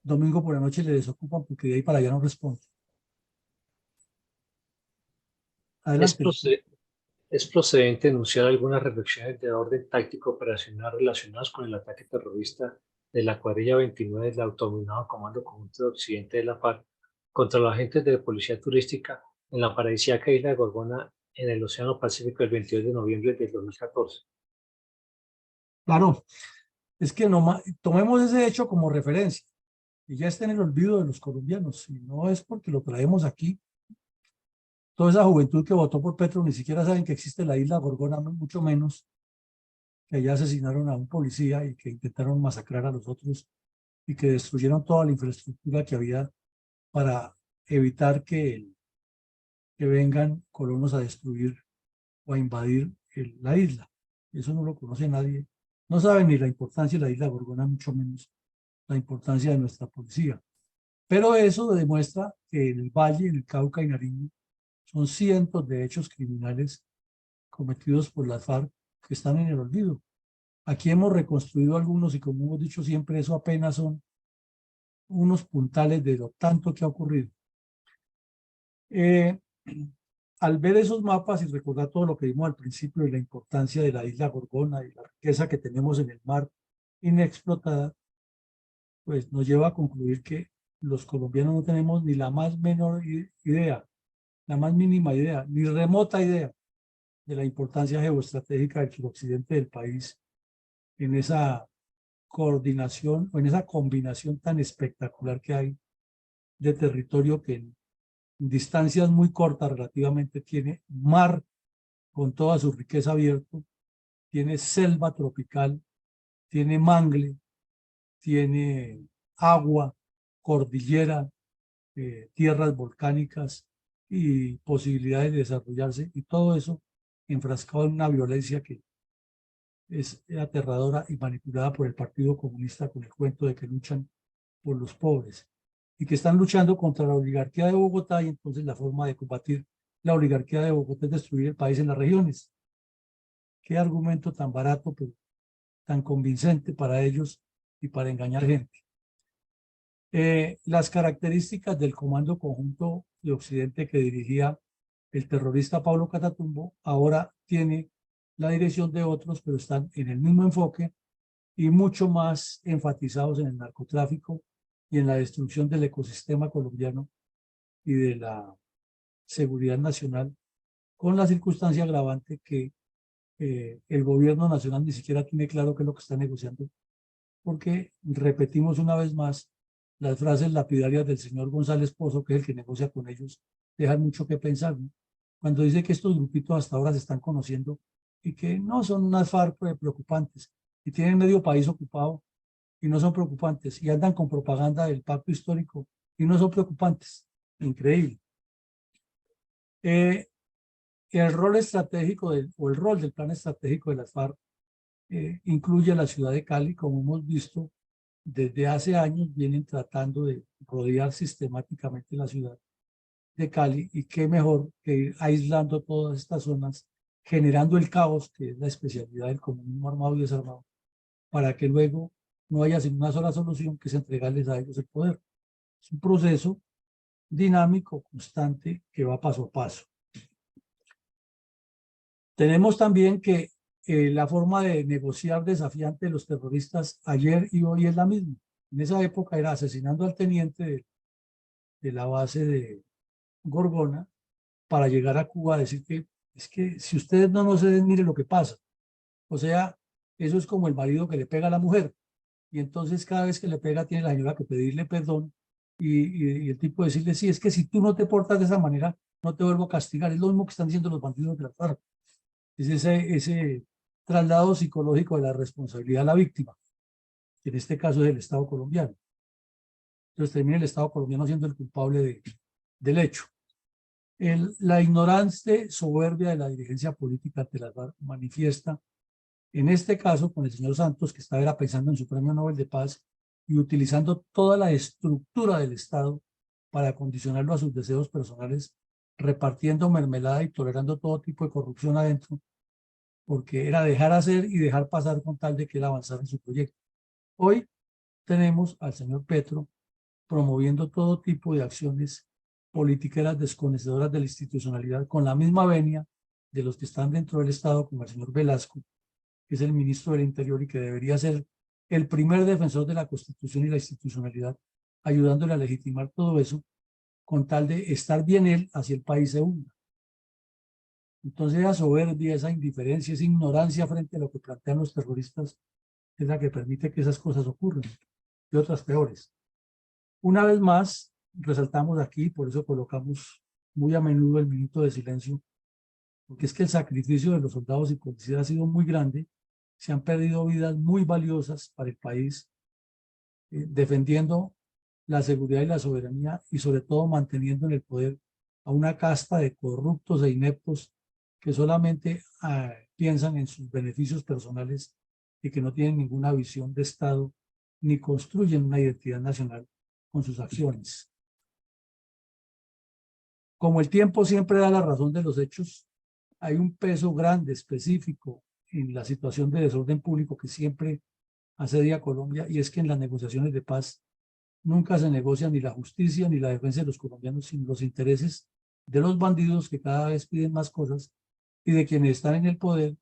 Speaker 1: domingo por la noche le desocupan porque de ahí para allá no responde. Adelante.
Speaker 3: Es procedente denunciar algunas reflexiones de orden táctico operacional relacionadas con el ataque terrorista de la cuadrilla 29 del autodenominado Comando Conjunto de Occidente de la FARC contra los agentes de policía turística en la paradisíaca isla de Gorgona en el Océano Pacífico el 22 de noviembre del 2014.
Speaker 1: Claro, es que tomemos ese hecho como referencia y ya está en el olvido de los colombianos, y no es porque lo traemos aquí. Toda esa juventud que votó por Petro ni siquiera saben que existe la isla Gorgona, mucho menos que allá asesinaron a un policía y que intentaron masacrar a los otros y que destruyeron toda la infraestructura que había para evitar que vengan colonos a destruir o a invadir la isla. Eso no lo conoce nadie. No saben ni la importancia de la isla Gorgona, mucho menos la importancia de nuestra policía. Pero eso demuestra que en el Valle, en el Cauca y Nariño, son cientos de hechos criminales cometidos por las FARC que están en el olvido. Aquí hemos reconstruido algunos y, como hemos dicho siempre, eso apenas son unos puntales de lo tanto que ha ocurrido. Al ver esos mapas y recordar todo lo que vimos al principio y la importancia de la isla Gorgona y la riqueza que tenemos en el mar inexplotada, pues nos lleva a concluir que los colombianos no tenemos ni la más menor idea, la más mínima idea, ni remota idea de la importancia geoestratégica del suroccidente del país en esa coordinación o en esa combinación tan espectacular que hay de territorio que en distancias muy cortas relativamente tiene mar con toda su riqueza abierto, tiene selva tropical, tiene mangle, tiene agua, cordillera, tierras volcánicas y posibilidades de desarrollarse, y todo eso enfrascado en una violencia que es aterradora y manipulada por el Partido Comunista con el cuento de que luchan por los pobres y que están luchando contra la oligarquía de Bogotá, y entonces la forma de combatir la oligarquía de Bogotá es destruir el país en las regiones. Qué argumento tan barato, pero tan convincente para ellos y para engañar gente. Las características del Comando Conjunto de Occidente que dirigía el terrorista Pablo Catatumbo ahora tiene la dirección de otros, pero están en el mismo enfoque y mucho más enfatizados en el narcotráfico y en la destrucción del ecosistema colombiano y de la seguridad nacional, con la circunstancia agravante que el gobierno nacional ni siquiera tiene claro qué es lo que está negociando, porque repetimos una vez más las frases lapidarias del señor González Pozo, que es el que negocia con ellos, dejan mucho que pensar, ¿no? Cuando dice que estos grupitos hasta ahora se están conociendo y que no son unas FARC preocupantes y tienen medio país ocupado y no son preocupantes y andan con propaganda del pacto histórico y no son preocupantes. Increíble. El rol estratégico o el rol del plan estratégico de las FARC incluye a la ciudad de Cali, como hemos visto, desde hace años vienen tratando de rodear sistemáticamente la ciudad de Cali, y qué mejor que ir aislando todas estas zonas, generando el caos, que es la especialidad del comunismo armado y desarmado, para que luego no haya sino una sola solución, que es entregarles a ellos el poder. Es un proceso dinámico, constante, que va paso a paso. Tenemos también que la forma de negociar desafiante de los terroristas ayer y hoy es la misma. En esa época era asesinando al teniente de la base de Gorgona para llegar a Cuba a decir que es que si ustedes no nos ceden, mire lo que pasa. O sea, eso es como el marido que le pega a la mujer y entonces cada vez que le pega tiene la señora que pedirle perdón y el tipo decirle, sí, es que si tú no te portas de esa manera no te vuelvo a castigar. Es lo mismo que están diciendo los bandidos de la FARC. Es ese traslado psicológico de la responsabilidad a la víctima, que en este caso es el Estado colombiano. Entonces termina el Estado colombiano siendo el culpable del hecho. La ignorancia soberbia de la dirigencia política ante la FARC manifiesta, en este caso con el señor Santos, que estaba pensando en su premio Nobel de Paz y utilizando toda la estructura del Estado para condicionarlo a sus deseos personales, repartiendo mermelada y tolerando todo tipo de corrupción adentro, porque era dejar hacer y dejar pasar con tal de que él avanzara en su proyecto. Hoy tenemos al señor Petro promoviendo todo tipo de acciones politiqueras desconocidoras de la institucionalidad, con la misma venia de los que están dentro del Estado, como el señor Velasco, que es el ministro del Interior y que debería ser el primer defensor de la Constitución y la institucionalidad, ayudándole a legitimar todo eso, con tal de estar bien él, hacia el país se hunda. Entonces esa soberbia, esa indiferencia, esa ignorancia frente a lo que plantean los terroristas es la que permite que esas cosas ocurran, y otras peores. Una vez más, resaltamos aquí, por eso colocamos muy a menudo el minuto de silencio, porque es que el sacrificio de los soldados y policías ha sido muy grande, se han perdido vidas muy valiosas para el país, defendiendo la seguridad y la soberanía y sobre todo manteniendo en el poder a una casta de corruptos e ineptos que solamente piensan en sus beneficios personales y que no tienen ninguna visión de Estado ni construyen una identidad nacional con sus acciones. Como el tiempo siempre da la razón de los hechos, hay un peso grande, específico, en la situación de desorden público que siempre asedia a Colombia, y es que en las negociaciones de paz nunca se negocia ni la justicia ni la defensa de los colombianos, sino los intereses de los bandidos que cada vez piden más cosas y de quienes están en el poder,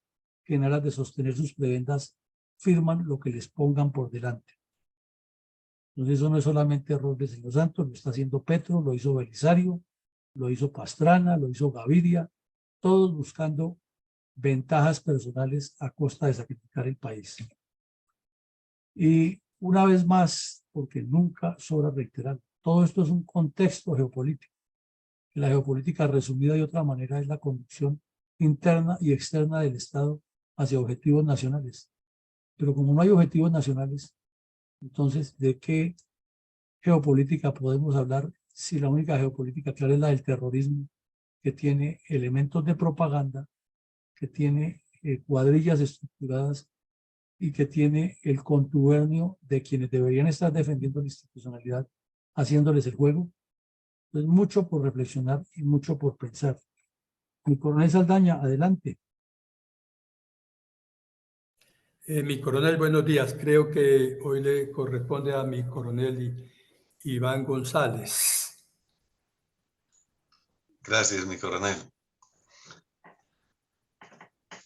Speaker 1: que en aras de sostener sus prebendas firman lo que les pongan por delante. Entonces eso no es solamente error del señor Santos, lo está haciendo Petro, lo hizo Belisario, lo hizo Pastrana, lo hizo Gaviria, todos buscando ventajas personales a costa de sacrificar el país. Y una vez más, porque nunca sobra reiterar, todo esto es un contexto geopolítico. La geopolítica, resumida de otra manera, es la conducción interna y externa del Estado hacia objetivos nacionales. Pero como no hay objetivos nacionales, entonces, ¿de qué geopolítica podemos hablar si la única geopolítica clara es la del terrorismo, que tiene elementos de propaganda, que tiene cuadrillas estructuradas y que tiene el contubernio de quienes deberían estar defendiendo la institucionalidad, haciéndoles el juego? Entonces, mucho por reflexionar y mucho por pensar. Mi coronel Saldaña, adelante.
Speaker 2: Mi coronel, buenos días. Creo que hoy le corresponde a mi coronel Iván González.
Speaker 4: Gracias, mi coronel.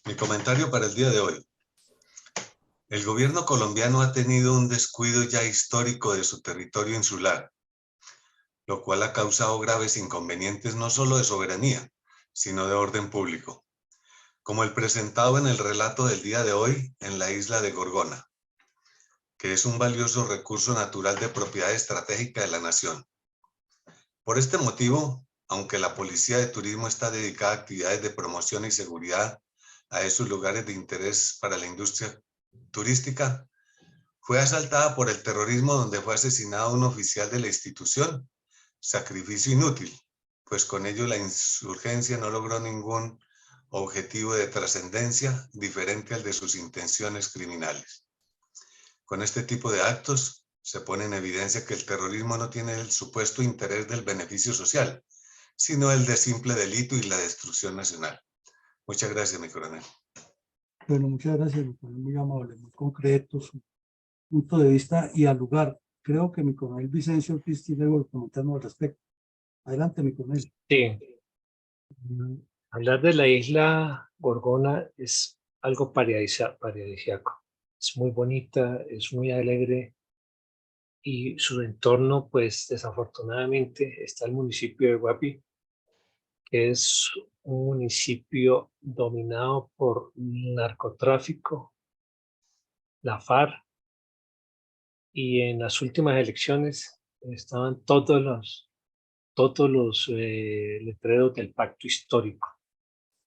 Speaker 4: Mi comentario para el día de hoy. El gobierno colombiano ha tenido un descuido ya histórico de su territorio insular, lo cual ha causado graves inconvenientes no solo de soberanía, sino de orden público, como el presentado en el relato del día de hoy en la isla de Gorgona. que es un valioso recurso natural de propiedad estratégica de la nación. Por este motivo, aunque la Policía de Turismo está dedicada a actividades de promoción y seguridad a esos lugares de interés para la industria turística, fue asaltada por el terrorismo donde fue asesinado un oficial de la institución. Sacrificio inútil, pues con ello la insurgencia no logró ningún objetivo de trascendencia diferente al de sus intenciones criminales. Con este tipo de actos se pone en evidencia que el terrorismo no tiene el supuesto interés del beneficio social, sino el de simple delito y la destrucción nacional. Muchas gracias, mi coronel.
Speaker 1: Bueno, muchas gracias, mi coronel, muy amable, muy concreto su punto de vista y al lugar. Creo que mi coronel Vicencio Ortiz tiene algo que comentarnos al respecto. Adelante, mi coronel.
Speaker 3: Sí. Hablar de la isla Gorgona es algo paradisíaco. Es muy bonita, es muy alegre y su entorno, pues desafortunadamente, está el municipio de Guapi, que es un municipio dominado por narcotráfico, la FARC, y en las últimas elecciones estaban todos los letreros del pacto histórico.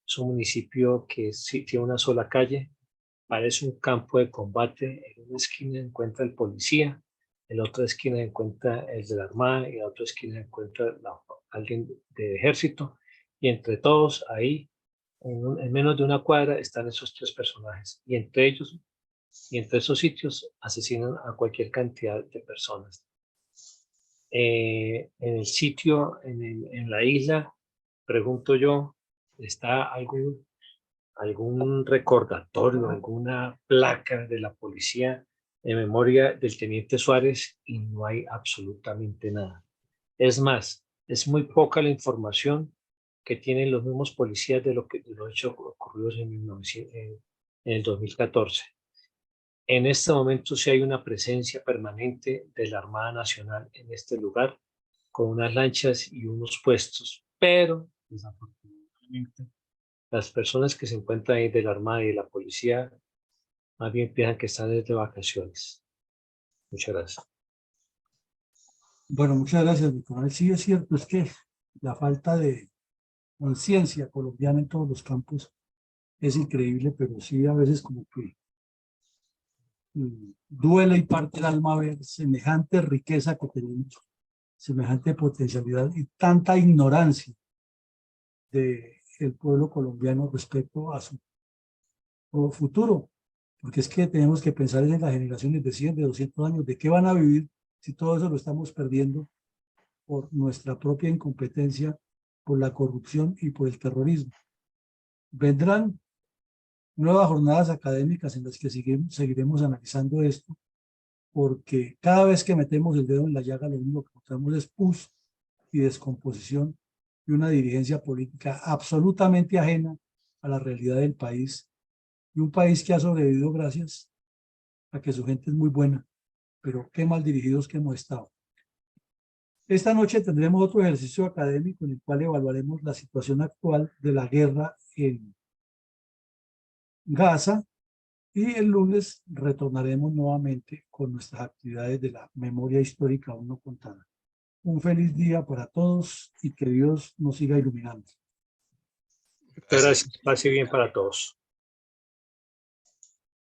Speaker 3: Es un municipio que sí tiene una sola calle, parece un campo de combate. En una esquina encuentra el policía, en la otra esquina encuentra el de la Armada y en la otra esquina encuentra alguien de ejército. Y entre todos ahí, en menos de una cuadra, están esos tres personajes. Y entre ellos, y entre esos sitios, asesinan a cualquier cantidad de personas. En el sitio, en la isla, pregunto yo, ¿está algún recordatorio, alguna placa de la policía en memoria del teniente Suárez? Y no hay absolutamente nada. Es más, es muy poca la información que tienen los mismos policías de los hechos ocurridos en el 2014. En este momento sí hay una presencia permanente de la Armada Nacional en este lugar, con unas lanchas y unos puestos, pero desafortunadamente las personas que se encuentran ahí de la Armada y de la Policía más bien piensan que están de vacaciones. Muchas gracias.
Speaker 1: Bueno, muchas gracias, mi coronel. Sí, es cierto, es que la falta de conciencia colombiana en todos los campos es increíble, pero sí a veces como que duele y parte el alma ver semejante riqueza que tenemos, semejante potencialidad y tanta ignorancia del pueblo colombiano respecto a su futuro, porque es que tenemos que pensar en las generaciones de 100, de 200 años, de qué van a vivir si todo eso lo estamos perdiendo por nuestra propia incompetencia, por la corrupción y por el terrorismo. Vendrán nuevas jornadas académicas en las que seguiremos analizando esto, porque cada vez que metemos el dedo en la llaga, lo único que encontramos es pus y descomposición y una dirigencia política absolutamente ajena a la realidad del país, y un país que ha sobrevivido gracias a que su gente es muy buena, pero qué mal dirigidos que hemos estado. Esta noche tendremos otro ejercicio académico en el cual evaluaremos la situación actual de la guerra en Gaza, y el lunes retornaremos nuevamente con nuestras actividades de la memoria histórica aún no contada. Un feliz día para todos y que Dios nos siga iluminando.
Speaker 3: Gracias. Pase bien para todos.